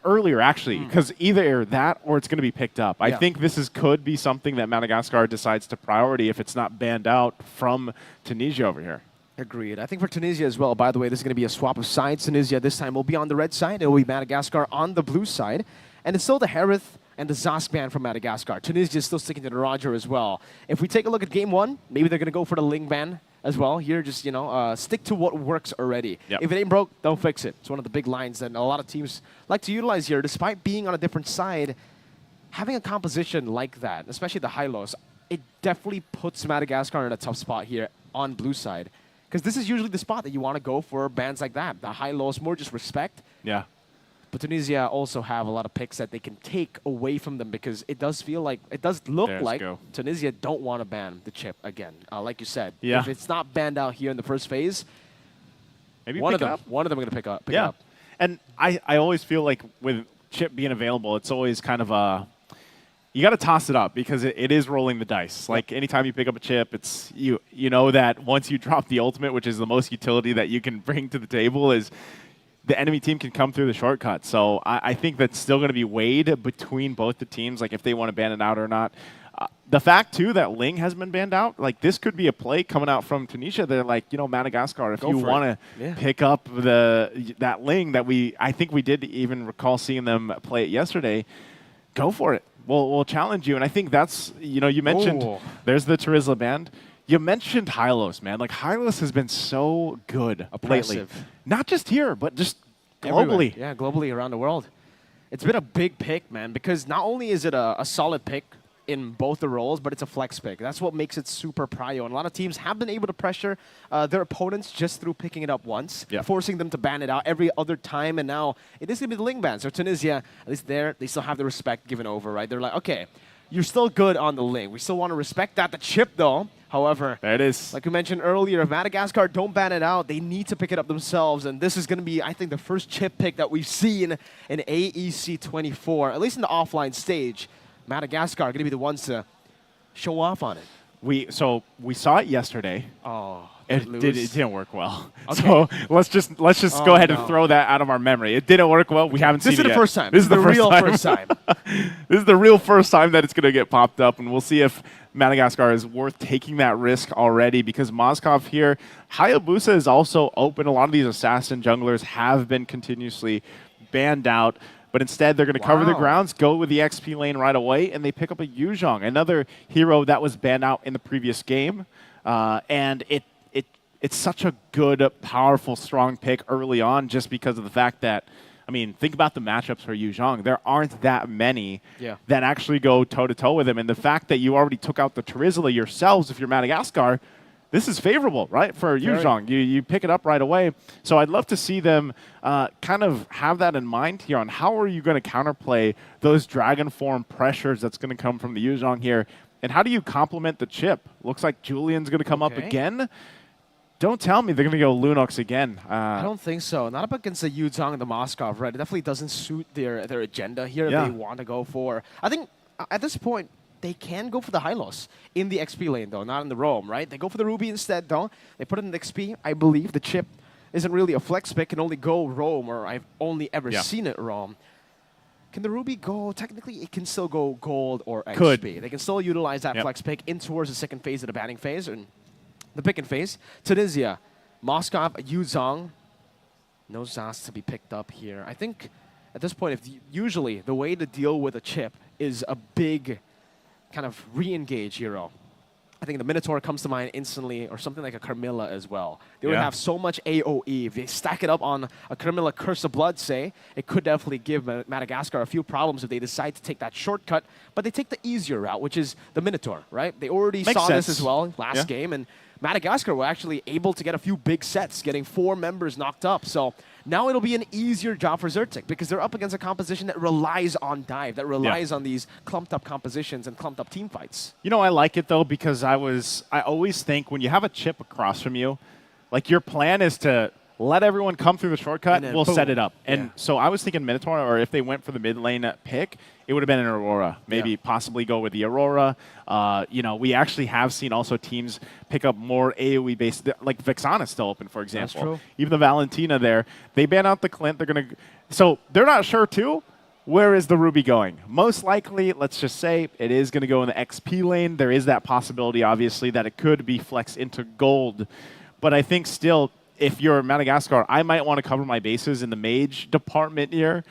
Earlier actually, because either that or it's going to be picked up. I Yeah. think this could be something that Madagascar decides to priority if it's not banned out from Tunisia over here. Agreed. I think for Tunisia as well, by the way, this is going to be a swap of sides. Tunisia this time will be on the red side. It will be Madagascar on the blue side. And it's still the Harith and the Zask ban from Madagascar. Tunisia is still sticking to the Roger as well. If we take a look at game 1, maybe they're going to go for the Ling ban as well. Here, just, stick to what works already. Yep. If it ain't broke, don't fix it. It's one of the big lines that a lot of teams like to utilize here. Despite being on a different side, having a composition like that, especially the high-lows, it definitely puts Madagascar in a tough spot here on blue side. Because this is usually the spot that you want to go for bands like that. The high-lows, more just respect. Yeah. But Tunisia also have a lot of picks that they can take away from them because it does feel like, it does look like Tunisia don't want to ban the chip again. Like you said, if it's not banned out here in the first phase, maybe one of pick them are going to pick it up. And I always feel like with chip being available, it's always kind of you got to toss it up because it is rolling the dice. Like anytime you pick up a chip, it's you know that once you drop the ultimate, which is the most utility that you can bring to the table, is the enemy team can come through the shortcut. So I think that's still going to be weighed between both the teams, like if they want to ban it out or not. The fact, too, that Ling has been banned out, like this could be a play coming out from Tunisia. They're like, Madagascar, if you want to pick up that Ling that I think we did even recall seeing them play it yesterday, go for it. We'll challenge you. And I think that's, you mentioned there's the Turisla band. You mentioned Hylos, man. Like, Hylos has been so good lately. Not just here, but just globally. Everywhere. Yeah, globally around the world. It's been a big pick, man, because not only is it a solid pick in both the roles, but it's a flex pick. That's what makes it super prio. And a lot of teams have been able to pressure their opponents just through picking it up once, forcing them to ban it out every other time. And now it is going to be the Ling ban. So Tunisia, at least there, they still have the respect given over, right? They're like, okay, you're still good on the Ling. We still want to respect that. The chip, though, however, there it is. Like we mentioned earlier, if Madagascar don't ban it out, they need to pick it up themselves. And this is going to be, I think, the first chip pick that we've seen in AEC 24, at least in the offline stage. Madagascar are going to be the ones to show off on it. We saw it yesterday. Oh, it didn't work well. Okay. So let's just go ahead and throw that out of our memory. It didn't work well. We haven't seen it yet. This is the first time. This is the real time. first time. This is the real first time that it's going to get popped up, and we'll see if Madagascar is worth taking that risk already because Moskov here, Hayabusa is also open. A lot of these assassin junglers have been continuously banned out. But instead, they're going to cover the grounds, go with the XP lane right away, and they pick up a Yuzhong, another hero that was banned out in the previous game. And it's such a good, powerful, strong pick early on just because of the fact that, think about the matchups for Yuzhong. There aren't that many that actually go toe-to-toe with him. And the fact that you already took out the Turisla yourselves if you're Madagascar, this is favorable, right, for Yuzhong. You pick it up right away. So I'd love to see them kind of have that in mind here on how are you going to counterplay those Dragon Form pressures that's going to come from the Yuzhong here. And how do you complement the chip? Looks like Julian's going to come up again. Don't tell me they're going to go Lunox again. I don't think so. Not up against the Yuzhong and the Moskov, right? It definitely doesn't suit their agenda here if they want to go for. I think at this point, they can go for the Hylos in the XP lane, though, not in the roam, right? They go for the Ruby instead, though. They put it in the XP. I believe the chip isn't really a flex pick, can only go roam, or I've only ever seen it roam. Can the Ruby go? Technically, it can still go gold or XP. They can still utilize that flex pick in towards the second phase of the banning phase and the picking phase. Tunisia, Moskov, Yuzhong. No Zas to be picked up here. I think at this point, usually the way to deal with a chip is a big kind of re-engage hero. I think the Minotaur comes to mind instantly, or something like a Carmilla as well. They would have so much AoE. If they stack it up on a Carmilla Curse of Blood, say, it could definitely give Madagascar a few problems if they decide to take that shortcut, but they take the easier route, which is the Minotaur, right? They already saw this as well last game, and Madagascar were actually able to get a few big sets, getting 4 members knocked up. So now it'll be an easier job for Zertic because they're up against a composition that relies on dive, that relies on these clumped up compositions and clumped up team fights. You know, I like it though because I always think when you have a chip across from you, like your plan is to let everyone come through the shortcut, we'll set it up. And so I was thinking Minotaur, or if they went for the mid lane pick, it would have been an Aurora. Maybe possibly go with the Aurora. You know, we actually have seen also teams pick up more AoE based, like Vexana is still open, for example. That's true. Even the Valentina there, they ban out the Clint. They're going to, so they're not sure too. Where is the Ruby going? Most likely, let's just say, it is going to go in the XP lane. There is that possibility, obviously, that it could be flexed into gold. But I think still, if you're Madagascar, I might want to cover my bases in the mage department here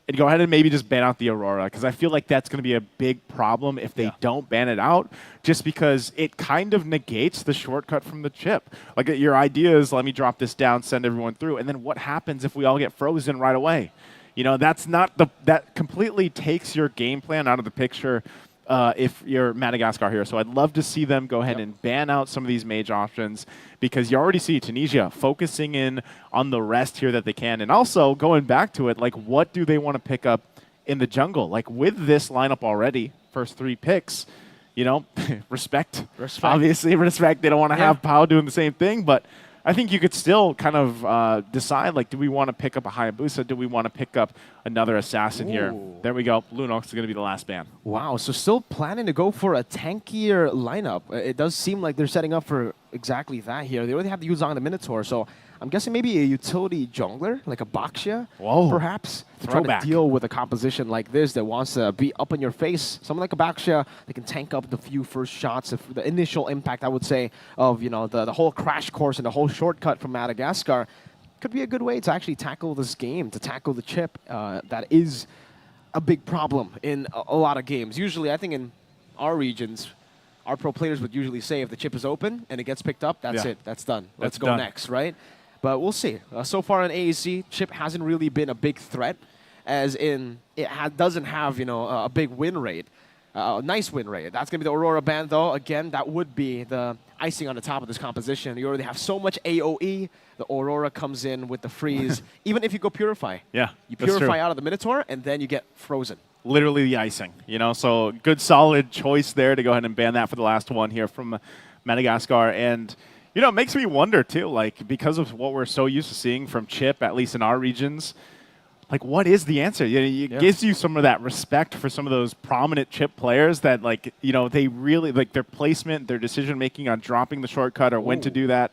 and go ahead and maybe just ban out the Aurora, because I feel like that's going to be a big problem if they don't ban it out, just because it kind of negates the shortcut from the chip. Like your idea is, let me drop this down, send everyone through, and then what happens if we all get frozen right away? You know, that's not that completely takes your game plan out of the picture if you're Madagascar here. So I'd love to see them go ahead and ban out some of these mage options, because you already see Tunisia focusing in on the rest here that they can. And also going back to it, like what do they want to pick up in the jungle? Like with this lineup already, first 3 picks, you know, respect. Obviously, respect. They don't want to have Pau doing the same thing, but I think you could still kind of decide, like, do we want to pick up a Hayabusa? Do we want to pick up another assassin here? There we go. Lunox is going to be the last ban. Wow, so still planning to go for a tankier lineup. It does seem like they're setting up for exactly that here. They already have the Yuzong and the Minotaur, so I'm guessing maybe a utility jungler, like a Baxia, perhaps, to try to deal with a composition like this that wants to be up in your face. Someone like a Baxia, they can tank up the few first shots, of the initial impact, I would say, of the whole crash course and the whole shortcut from Madagascar. Could be a good way to actually tackle this game, to tackle the chip that is a big problem in a lot of games. Usually, I think in our regions, our pro players would usually say if the chip is open and it gets picked up, that's it, that's done. Let's go next, right? But we'll see. So far in AEC, chip hasn't really been a big threat, as in it doesn't have a big win rate, nice win rate. That's going to be the Aurora ban, though. Again, that would be the icing on the top of this composition. You already have so much AoE. The Aurora comes in with the freeze. Even if you go Purify. Yeah, you Purify out of the Minotaur, and then you get frozen. Literally the icing, you know. So good, solid choice there to go ahead and ban that for the last one here from Madagascar. And you know, it makes me wonder, too, like, because of what we're so used to seeing from chip, at least in our regions, like, what is the answer? It gives you some of that respect for some of those prominent chip players that, like, you know, they really, like, their placement, their decision-making on dropping the shortcut or when to do that.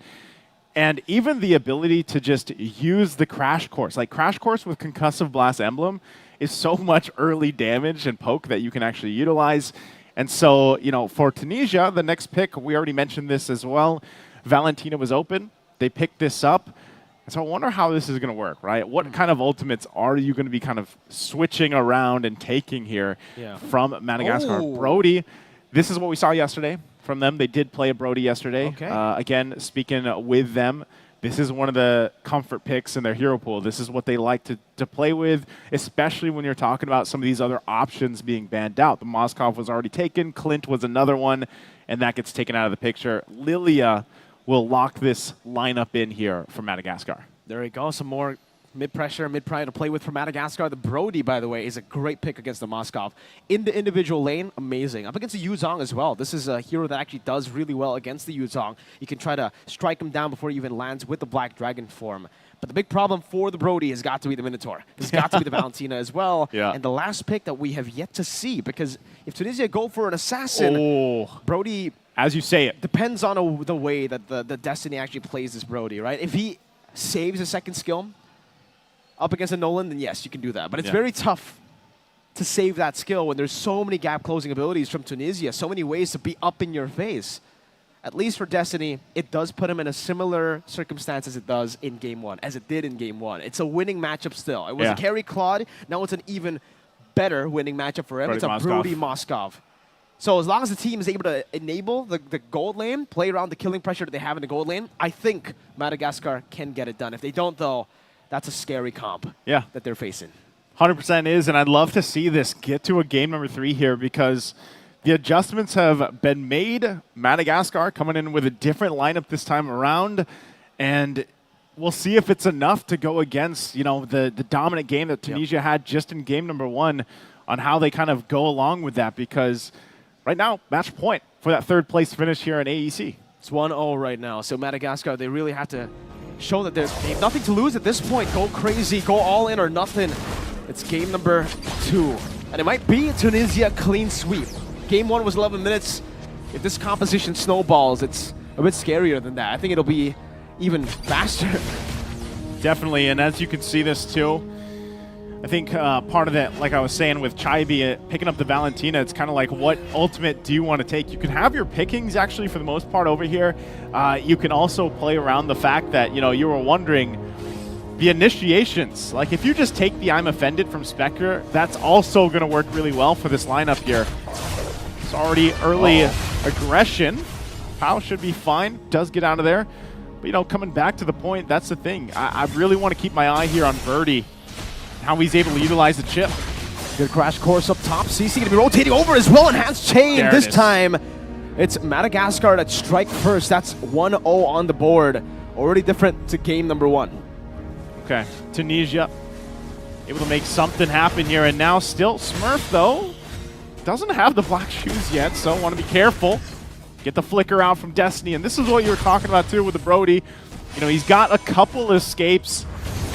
And even the ability to just use the Crash Course. Like, Crash Course with Concussive Blast Emblem is so much early damage and poke that you can actually utilize. And so, you know, for Tunisia, the next pick, we already mentioned this as well, Valentina was open. They picked this up. And so I wonder how this is going to work, right? What kind of ultimates are you going to be kind of switching around and taking here from Madagascar? Brody, this is what we saw yesterday from them. They did play a Brody yesterday. Again, speaking with them, this is one of the comfort picks in their hero pool. This is what they like to play with, especially when you're talking about some of these other options being banned out. The Moskov was already taken. Clint was another one, and that gets taken out of the picture. Lilia will lock this lineup in here for Madagascar. There we go. Some more mid-pressure, mid-pride to play with for Madagascar. The Brody, by the way, is a great pick against the Moskov. In the individual lane, amazing. Up against the Yuzong as well. This is a hero that actually does really well against the Yuzong. You can try to strike him down before he even lands with the Black Dragon form. But the big problem for the Brody has got to be the Minotaur. It's got to be the Valentina as well. And the last pick that we have yet to see, because if Tunisia go for an assassin, Brody, as you say it, depends on the way that the Destiny actually plays this Brody, right? If he saves a second skill up against a Nolan, then yes, you can do that. But it's very tough to save that skill when there's so many gap closing abilities from Tunisia, so many ways to be up in your face. At least for Destiny, it does put him in a similar circumstance as it does in Game 1, as it did in Game 1. It's a winning matchup still. It was a carry Claude. Now it's an even better winning matchup for him. Brody it's a Moskov. Brody Moskov. So as long as the team is able to enable the gold lane, play around the killing pressure that they have in the gold lane, I think Madagascar can get it done. If they don't, though, that's a scary comp that they're facing. 100% is, and I'd love to see this get to a game number 3 here, because The adjustments have been made. Madagascar coming in with a different lineup this time around, and we'll see if it's enough to go against, you know, the dominant game that Tunisia had just in game number 1 on how they kind of go along with that, because right now, match point for that 3rd place finish here in AEC. It's 1-0 right now, so Madagascar, they really have to show that they have nothing to lose at this point. Go crazy, go all in or nothing. It's game number 2, and it might be a Tunisia clean sweep. Game 1 was 11 minutes. If this composition snowballs, it's a bit scarier than that. I think it'll be even faster. Definitely, and as you can see this too, I think part of that, like I was saying with Chaibi picking up the Valentina, it's kind of like, what ultimate do you want to take? You can have your pickings actually for the most part over here. You can also play around the fact that, you know, you were wondering the initiations. Like if you just take the I'm Offended from Spectre, that's also going to work really well for this lineup here. It's already early aggression. Pao should be fine, does get out of there. But, you know, coming back to the point, that's the thing. I really want to keep my eye here on Birdie, how he's able to utilize the chip. Good crash course up top. CC going to be rotating over as well. Enhanced chain. This time, it's Madagascar that strike first. That's 1-0 on the board. Already different to game number 1. Okay, Tunisia able to make something happen here. And now still Smurf, though, doesn't have the black shoes yet, so want to be careful. Get the flicker out from Destiny. And this is what you were talking about, too, with the Brody. You know, he's got a couple escapes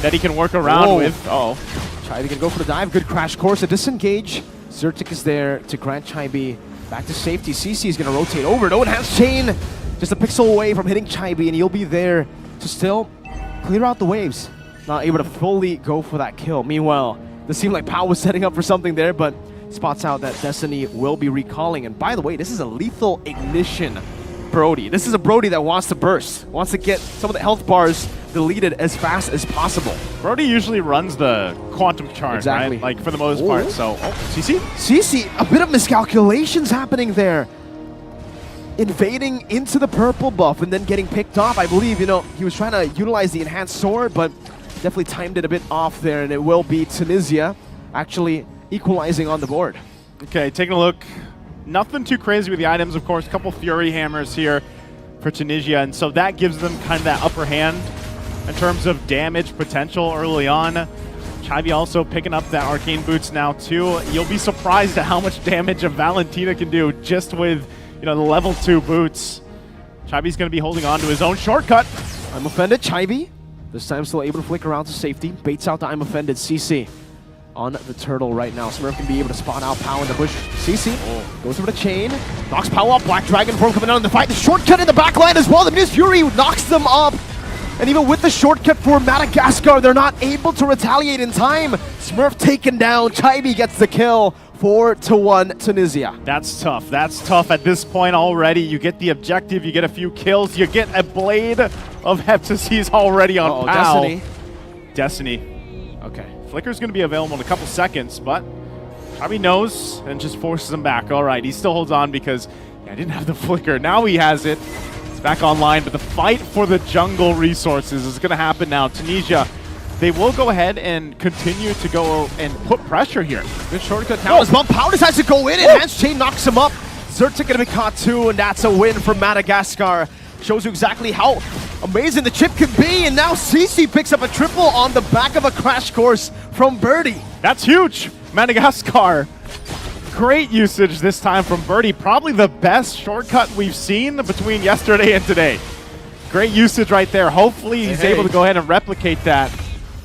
that he can work around with. Chaibi can go for the dive. Good crash course. A disengage. Zertic is there to grant Chaibi back to safety. CC is going to rotate over. No enhanced chain. Just a pixel away from hitting Chaibi, and he'll be there to still clear out the waves. Not able to fully go for that kill. Meanwhile, it seemed like Pao was setting up for something there, but spots out that Destiny will be recalling. And by the way, this is a lethal ignition Brody. This is a Brody that wants to burst, wants to get some of the health bars deleted as fast as possible. Brody usually runs the quantum charge, exactly. right? Like for the most part. So, CC? CC, a bit of miscalculations happening there. Invading into the purple buff and then getting picked off. I believe, you know, he was trying to utilize the enhanced sword, but definitely timed it a bit off there, and it will be Tunisia actually equalizing on the board. Okay, taking a look. Nothing too crazy with the items, of course. A couple Fury Hammers here for Tunisia, and so that gives them kind of that upper hand in terms of damage potential early on. Chaibi also picking up that Arcane Boots now, too. You'll be surprised at how much damage a Valentina can do just with, you know, the level 2 boots. Chaibi's going to be holding on to his own shortcut. I'm Offended, Chaibi. This time still able to flick around to safety. Baits out the I'm Offended, CC. On the turtle right now. Smurf can be able to spot out Pao in the bush. CC goes over the chain, knocks Pao up. Black Dragon form coming out in the fight. The shortcut in the back line as well. The Miss Fury knocks them up. And even with the shortcut for Madagascar, they're not able to retaliate in time. Smurf taken down. Chaibi gets the kill. 4-1 Tunisia. That's tough. That's tough at this point already. You get the objective, you get a few kills, you get a blade of Heptases already on Pao. Destiny. Okay. Flicker's going to be available in a couple seconds, but Chaibi knows and just forces him back. All right, he still holds on because I didn't have the flicker. Now he has it. It's back online, but the fight for the jungle resources is going to happen now. Tunisia, they will go ahead and continue to go and put pressure here. Good shortcut now as well. Pao decides to go in, and Enhanced Chain knocks him up. Zertic going to be caught too, and that's a win for Madagascar. Shows you exactly how amazing the chip can be, and now CC picks up a triple on the back of a crash course from Birdie. That's huge. Madagascar. Great usage this time from Birdie. Probably the best shortcut we've seen between yesterday and today. Great usage right there. Hopefully he's able to go ahead and replicate that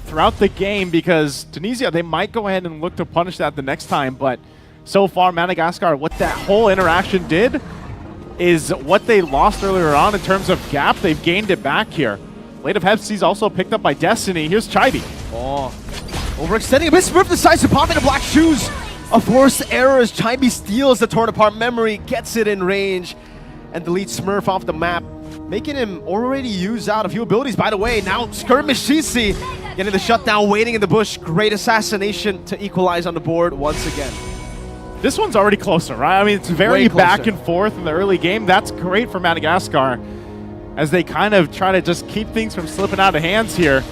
throughout the game, because Tunisia, they might go ahead and look to punish that the next time, but so far Madagascar, what that whole interaction did is what they lost earlier on in terms of gap. They've gained it back here. Blade of Heptases also picked up by Destiny. Here's Chaibi. Overextending a bit. Smurf decides to pop into black shoes. A forced error as Chaibi steals the torn apart memory, gets it in range, and deletes Smurf off the map, making him already use out a few abilities. By the way, now Skirmish CC getting the shutdown, waiting in the bush. Great assassination to equalize on the board once again. This one's already closer, right? I mean, it's very back and forth in the early game. That's great for Madagascar as they kind of try to just keep things from slipping out of hands here.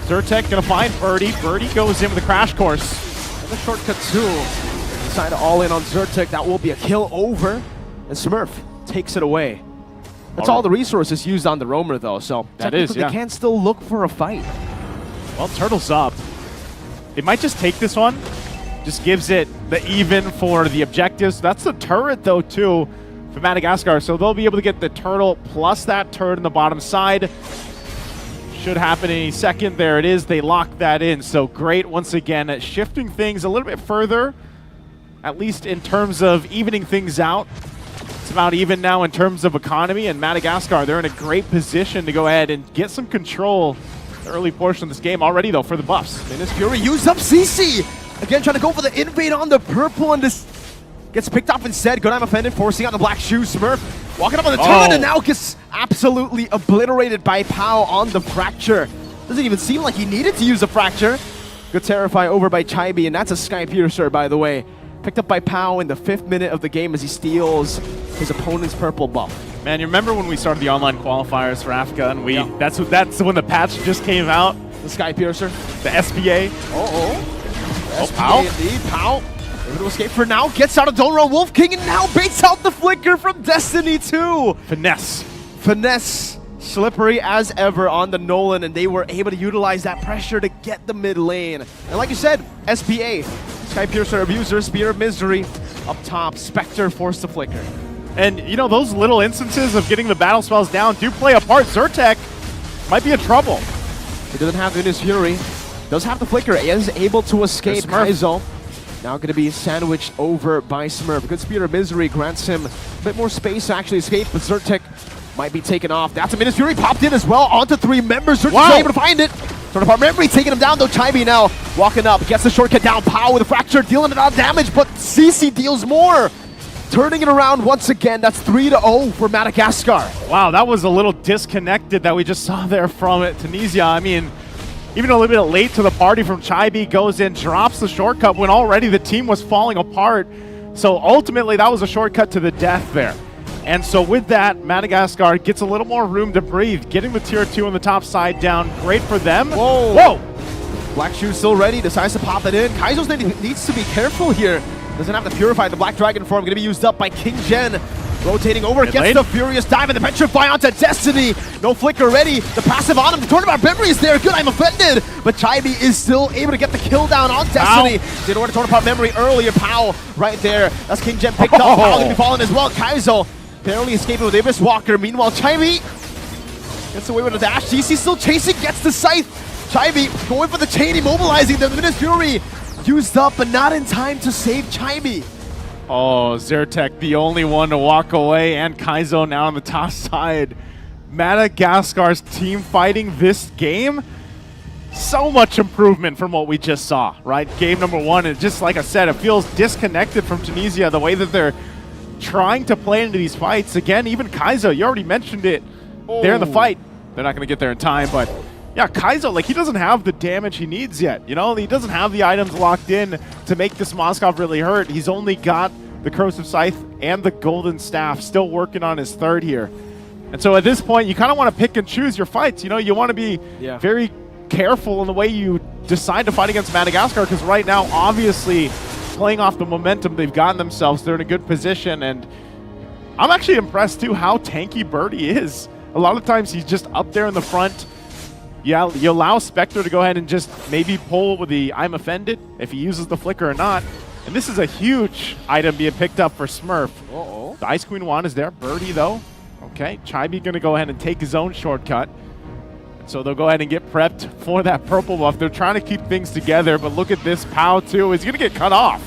Zertek gonna find Birdie. Birdie goes in with a crash course. And the shortcut too. Decide to all in on Zyrtec. That will be a kill over. And Smurf takes it away. That's all the resources used on the roamer, though. So that is, they can still look for a fight. Well, Turtle's up. It might just take this one. Just gives it the even for the objectives. That's the turret, though, too, for Madagascar. So they'll be able to get the turtle plus that turret in the bottom side. Should happen any second. There it is. They lock that in. So great, once again, at shifting things a little bit further, at least in terms of evening things out. It's about even now in terms of economy, and Madagascar, they're in a great position to go ahead and get some control the early portion of this game already, though, for the buffs. Menace Fury used up CC. Again, trying to go for the invade on the purple, and this gets picked off instead. Good, I'm offended, forcing out the black shoe. Smurf walking up on the turret, and now gets absolutely obliterated by Pao on the fracture. Doesn't even seem like he needed to use a fracture. Good Terrify over by Chibi, and that's a Sky Piercer, by the way. Picked up by Pao in the 5th minute of the game as he steals his opponent's purple buff. Man, you remember when we started the online qualifiers for Africa, and that's when the patch just came out? The Sky Piercer. The SPA. Pao. Indeed, Pao. Able to escape for now. Gets out of Donra Wolf King and now baits out the flicker from Destiny 2. Finesse. Slippery as ever on the Nolan, and they were able to utilize that pressure to get the mid lane. And like you said, SPA. Sky Piercer Abuser, Spear of Misery. Up top, Spectre forced to flicker. And, you know, those little instances of getting the battle spells down do play a part. Zyrtec might be in trouble. He doesn't have Luna's Fury. Does have the flicker. He is able to escape. Kaizo now going to be sandwiched over by Smurf. Good Spear of Misery grants him a bit more space to actually escape, but Zyrtec might be taken off. That's a Menace Fury popped in as well onto 3 members. Zyrtec able to find it. Turn apart memory, taking him down though. Chibi now walking up, gets the shortcut down. Pao with a fracture, dealing a lot of damage, but CC deals more. Turning it around once again. That's 3-0 for Madagascar. Wow, that was a little disconnected that we just saw there from Tunisia. I mean, even a little bit late to the party from Chibi, goes in, drops the shortcut when already the team was falling apart. So ultimately, that was a shortcut to the death there. And so with that, Madagascar gets a little more room to breathe, getting the tier 2 on the top side down. Great for them. Whoa! Black Shoe still ready, decides to pop it in. Kaizo's needs to be careful here. Doesn't have to purify the Black Dragon form, going to be used up by King Gen. Rotating over, gets the Furious Dive and the Petrify onto Destiny. No flicker ready. The passive on him. The Tournament Memory is there. Good, I'm offended. But Chibi is still able to get the kill down on Destiny. Didn't want to Tournament Memory earlier. Pao right there. That's King Gen picked up. Pao going to be falling as well. Kaizo barely escaping with Abyss Walker. Meanwhile, Chibi gets away with a dash. CC still chasing, gets the Scythe. Chibi going for the chain, immobilizing them. The Menace Fury used up, but not in time to save Chibi. Oh, Zyrtec, the only one to walk away, and Kaizo now on the top side. Madagascar's team fighting this game, so much improvement from what we just saw, right? Game number 1, and just like I said, it feels disconnected from Tunisia, the way that they're trying to play into these fights. Again, even Kaizo, you already mentioned it there in the fight. They're not going to get there in time, but yeah, Kaizo, like, he doesn't have the damage he needs yet, you know? He doesn't have the items locked in to make this Moskov really hurt. He's only got the Corrosive Scythe and the Golden Staff, still working on his 3rd here. And so at this point, you kind of want to pick and choose your fights, you know? You want to be very careful in the way you decide to fight against Madagascar, because right now, obviously, playing off the momentum they've gotten themselves, they're in a good position, and I'm actually impressed, too, how tanky Birdie is. A lot of times, he's just up there in the front. Yeah, you allow Spectre to go ahead and just maybe pull with the I'm offended if he uses the flicker or not. And this is a huge item being picked up for Smurf. The Ice Queen wand is there. Birdie, though. Okay, Chibi going to go ahead and take his own shortcut. So they'll go ahead and get prepped for that purple buff. They're trying to keep things together, but look at this. Pao, too, is going to get cut off.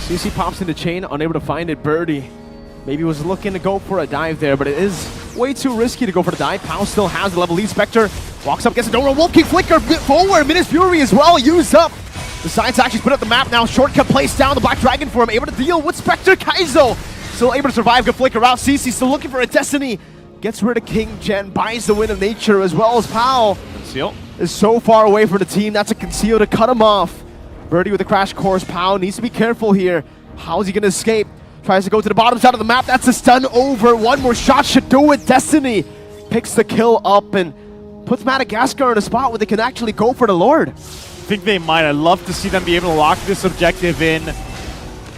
CC pops into chain, unable to find it. Birdie maybe was looking to go for a dive there, but it is way too risky to go for the dive. Pao still has the level lead. Spectre walks up, gets a Donor Wolf King flicker forward. Menace Fury as well, used up. Decides to actually put up the map now. Shortcut placed down. The Black Dragon for him, able to deal with Spectre. Kaizo still able to survive. Good flicker out. CC still looking for a Destiny. Gets rid of King Gen, buys the win of nature as well as Pao. Conceal is so far away from the team. That's a conceal to cut him off. Birdie with the crash course. Pao needs to be careful here. How is he going to escape? Tries to go to the bottom side of the map. That's a stun over. One more shot should do it. Destiny picks the kill up and puts Madagascar in a spot where they can actually go for the Lord. I think they might. I'd love to see them be able to lock this objective in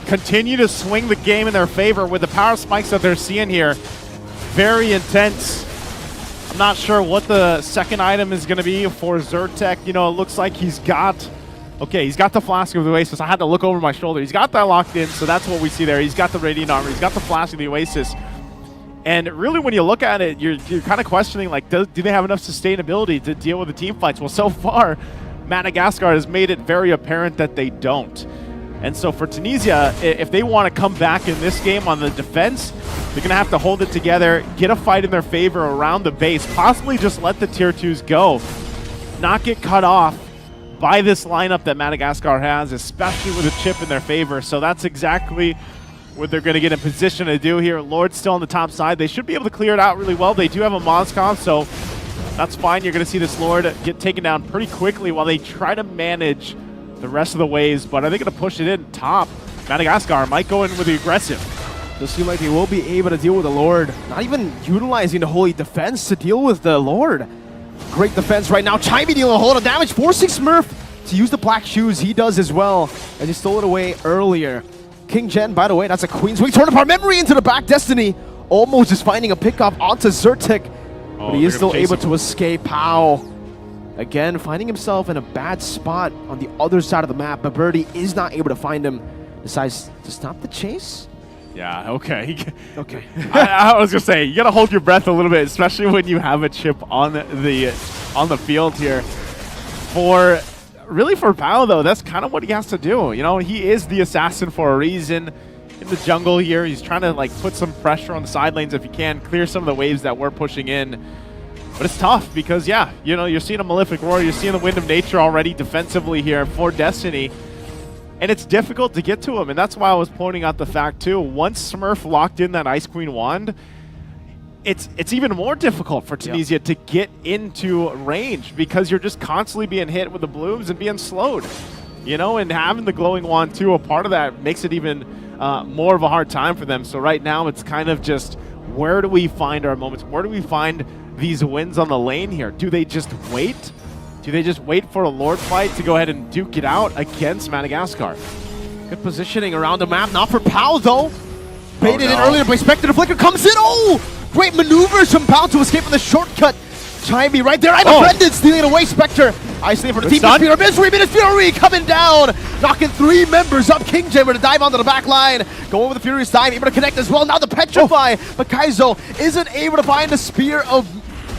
continue to swing the game in their favor with the power spikes that they're seeing here. Very intense. I'm not sure what the second item is going to be for Zyrtec. You know, it looks like he's got the Flask of the Oasis. I had to look over my shoulder. He's got that locked in, so that's what we see there. He's got the Radiant Armor. He's got the Flask of the Oasis. And really, when you look at it, you're kind of questioning, like, do they have enough sustainability to deal with the team fights? Well, so far, Madagascar has made it very apparent that they don't. And so for Tunisia, if they want to come back in this game on the defense, they're going to have to hold it together, get a fight in their favor around the base, possibly just let the Tier 2s go, not get cut off by this lineup that Madagascar has, especially with a chip in their favor. So that's exactly what they're going to get in position to do here. Lord's still on the top side. They should be able to clear it out really well. They do have a Moskov, so that's fine. You're going to see this Lord get taken down pretty quickly while they try to manage the rest of the waves, but are they going to push it in top? Madagascar might go in with the aggressive. Does seem like they will be able to deal with the Lord. Not even utilizing the Holy Defense to deal with the Lord. Great defense right now. Chibi dealing a whole lot of damage, forcing Smurf to use the Black Shoes. He does as well, as he stole it away earlier. King Gen, by the way, that's a Queen's Wing. Torn apart memory into the back. Destiny almost just finding a pickoff onto Zyrtec, but he is still able to escape. Pow. Again, finding himself in a bad spot on the other side of the map, but Birdie is not able to find him. Decides to stop the chase. Yeah, okay. Okay. I was going to say, you got to hold your breath a little bit, especially when you have a chip on the field here. Really for Pao, though, that's kind of what he has to do. You know, he is the assassin for a reason. In the jungle here, he's trying to, like, put some pressure on the side lanes if he can, clear some of the waves that we're pushing in. But it's tough because, yeah, you know, you're seeing a Malefic Roar, you're seeing the Wind of Nature already defensively here for Destiny. And it's difficult to get to him, and that's why I was pointing out the fact, too. Once Smurf locked in that Ice Queen wand, it's even more difficult for Tunisia to get into range because you're just constantly being hit with the blooms and being slowed. You know, and having the glowing wand, too, a part of that makes it even more of a hard time for them. So right now, it's kind of just, where do we find our moments? Where do we find these wins on the lane here? Do they just wait? Do they just wait for a Lord fight to go ahead and duke it out against Madagascar? Good positioning around the map. Not for Pao, though. Baited in earlier by Spectre. The Flicker comes in. Oh! Great maneuvers from Pao to escape from the shortcut. Chibi right there. I'm offended. Stealing it away. Spectre. Isolating for the team. Misery. Minute Fury coming down. Knocking 3 members up. King Gen with a dive onto the back line. Going with the Furious Dive. Able to connect as well. Now the Petrify. But Kaizo isn't able to find the Spear of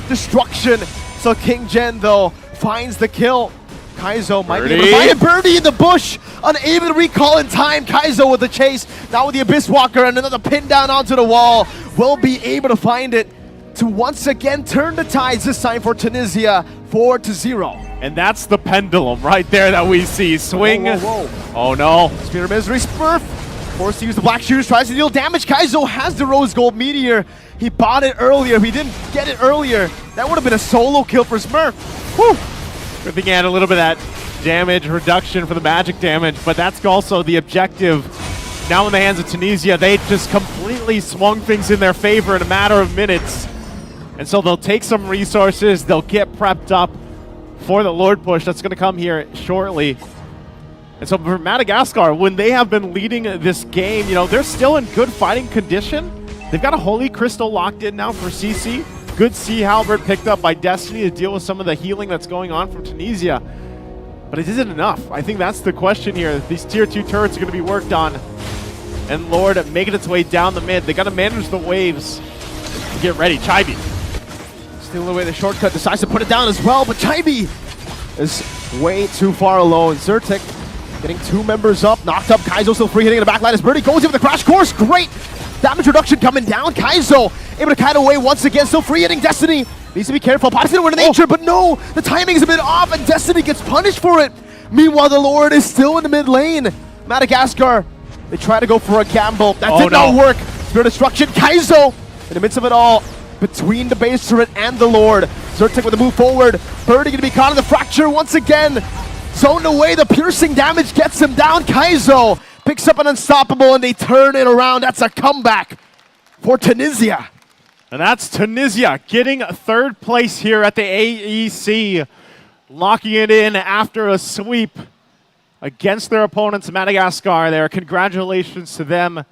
Destruction. So King Gen, though, finds the kill. Kaizo might be able to find a Birdie in the bush. Unable to recall in time. Kaizo with the chase. Now with the Abyss Walker and another pin down onto the wall. Will be able to find it to once again turn the tides, this time for Tunisia, 4-0. And that's the pendulum right there that we see. Swing. Whoa, whoa, whoa. Oh no. Spear of Misery. Smurf forced to use the Black Shoes. Tries to deal damage. Kaizo has the Rose Gold Meteor. He bought it earlier. If he didn't get it earlier, that would have been a solo kill for Smurf. Whew. Good thing he had a little bit of that damage reduction for the magic damage, but that's also the objective. Now in the hands of Tunisia, they just completely swung things in their favor in a matter of minutes. And so they'll take some resources, they'll get prepped up for the Lord push that's going to come here shortly. And so for Madagascar, when they have been leading this game, you know, they're still in good fighting condition. They've got a Holy Crystal locked in now for CC. Good Sea Halberd picked up by Destiny to deal with some of the healing that's going on from Tunisia. But it isn't enough. I think that's the question here. These tier 2 turrets are going to be worked on. And Lord making its way down the mid. They got to manage the waves. Get ready, Chibi. Stealing away the shortcut, decides to put it down as well, but Chibi is way too far alone. Zyrtec getting 2 members up, knocked up. Kaizo still free hitting in the back line as Birdie goes in with the crash course. Great damage reduction coming down. Kaizo able to kite away once again, still free hitting. Destiny needs to be careful. Pops in with nature, but no, the timing is a bit off and Destiny gets punished for it. Meanwhile, the Lord is still in the mid lane. Madagascar, they try to go for a gamble. That did not work. Spirit Destruction. Kaizo in the midst of it all, between the base turret and the Lord. Zyrtec with a move forward. Birdie going to be caught in the fracture once again. Zoned away, the piercing damage gets him down. Kaizo picks up an unstoppable and they turn it around. That's a comeback for Tunisia. And that's Tunisia getting 3rd place here at the AEC. Locking it in after a sweep against their opponents, Madagascar there. Congratulations to them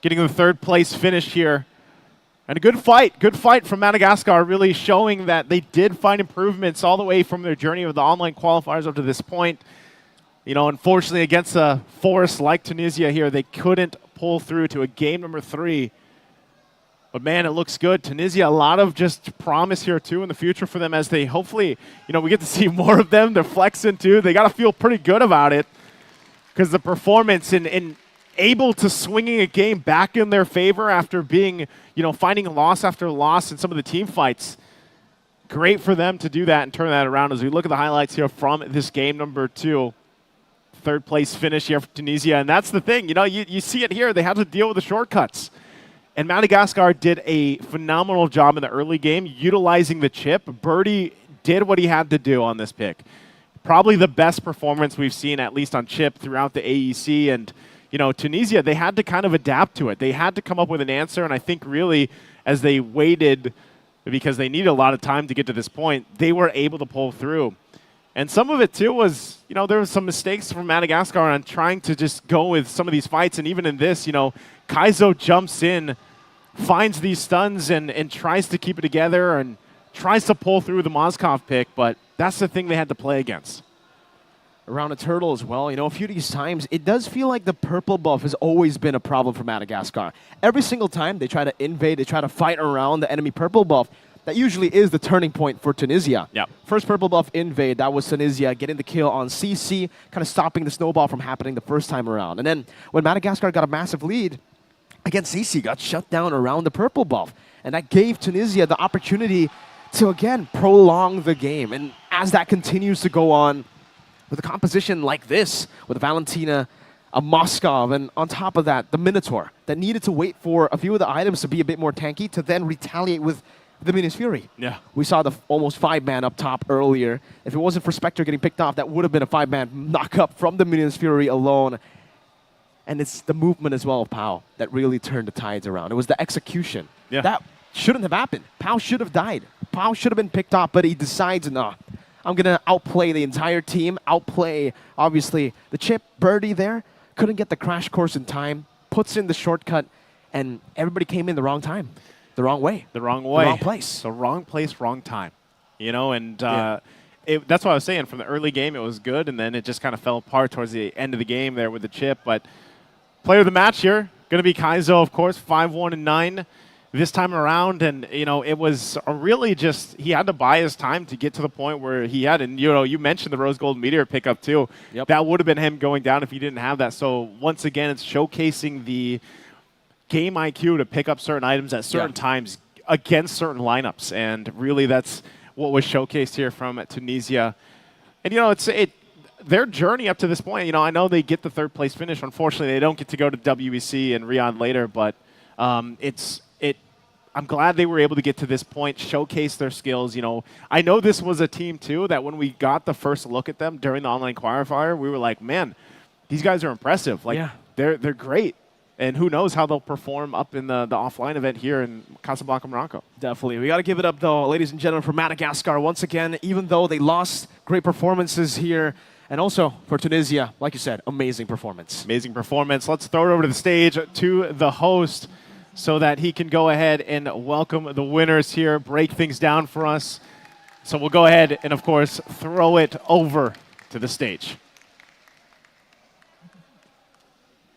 getting the third place finish here. And a good fight from Madagascar, really showing that they did find improvements all the way from their journey of the online qualifiers up to this point. You know, unfortunately, against a force like Tunisia here, they couldn't pull through to a game number 3. But man, it looks good. Tunisia, a lot of just promise here too in the future for them as they hopefully, you know, we get to see more of them. They're flexing too. They got to feel pretty good about it because the performance in able to swinging a game back in their favor after being, you know, finding loss after loss in some of the team fights. Great for them to do that and turn that around as we look at the highlights here from this game number 2. Third place finish here for Tunisia. And that's the thing, you know, you see it here. They have to deal with the shortcuts. And Madagascar did a phenomenal job in the early game utilizing the chip. Birdie did what he had to do on this pick. Probably the best performance we've seen, at least on chip, throughout the AEC. And you know, Tunisia, they had to kind of adapt to it. They had to come up with an answer, and I think really as they waited, because they needed a lot of time to get to this point, they were able to pull through. And some of it, too, was, you know, there was some mistakes from Madagascar on trying to just go with some of these fights, and even in this, you know, Kaizo jumps in, finds these stuns, and tries to keep it together and tries to pull through the Mozkov pick, but that's the thing they had to play against. Around a turtle as well. You know, a few of these times, it does feel like the purple buff has always been a problem for Madagascar. Every single time they try to invade, they try to fight around the enemy purple buff, that usually is the turning point for Tunisia. Yep. First purple buff invade, that was Tunisia getting the kill on CC, kind of stopping the snowball from happening the first time around. And then when Madagascar got a massive lead, again, CC got shut down around the purple buff. And that gave Tunisia the opportunity to, again, prolong the game. And as that continues to go on, with a composition like this, with Valentina, a Moskov, and on top of that, the Minotaur, that needed to wait for a few of the items to be a bit more tanky to then retaliate with the Minions Fury. Yeah. We saw the almost 5-man up top earlier. If it wasn't for Spectre getting picked off, that would have been a 5-man knock-up from the Minions Fury alone. And it's the movement as well of Pau that really turned the tides around. It was the execution. Yeah. That shouldn't have happened. Pau should have died. Pau should have been picked off, but he decides, nah, I'm going to outplay the entire team, outplay, obviously, the chip. Birdie there couldn't get the crash course in time, puts in the shortcut, and everybody came in the wrong time, the wrong way. The wrong way. The wrong place. The wrong place, wrong time. You know, and that's what I was saying. From the early game, it was good, and then it just kind of fell apart towards the end of the game there with the chip. But player of the match here, going to be Kaizo, of course, 5-1-9. This time around, and you know, it was really just he had to buy his time to get to the point where he had, and you know, you mentioned the Rose Gold Meteor pickup too. Yep. That would have been him going down if he didn't have that. So once again, it's showcasing the game IQ to pick up certain items at certain times against certain lineups, and really that's what was showcased here from Tunisia. And you know, their journey up to this point. You know, I know they get the third place finish. Unfortunately, they don't get to go to WEC and Riyadh later, but I'm glad they were able to get to this point, showcase their skills. You know, I know this was a team, too, that when we got the first look at them during the online qualifier, we were like, man, these guys are impressive. Like, they're great. And who knows how they'll perform up in the offline event here in Casablanca, Morocco. Definitely. We got to give it up, though, ladies and gentlemen, for Madagascar. Once again, even though they lost, great performances here. And also for Tunisia, like you said, amazing performance. Amazing performance. Let's throw it over to the stage to the host, so that he can go ahead and welcome the winners here, break things down for us. So we'll go ahead and, of course, throw it over to the stage.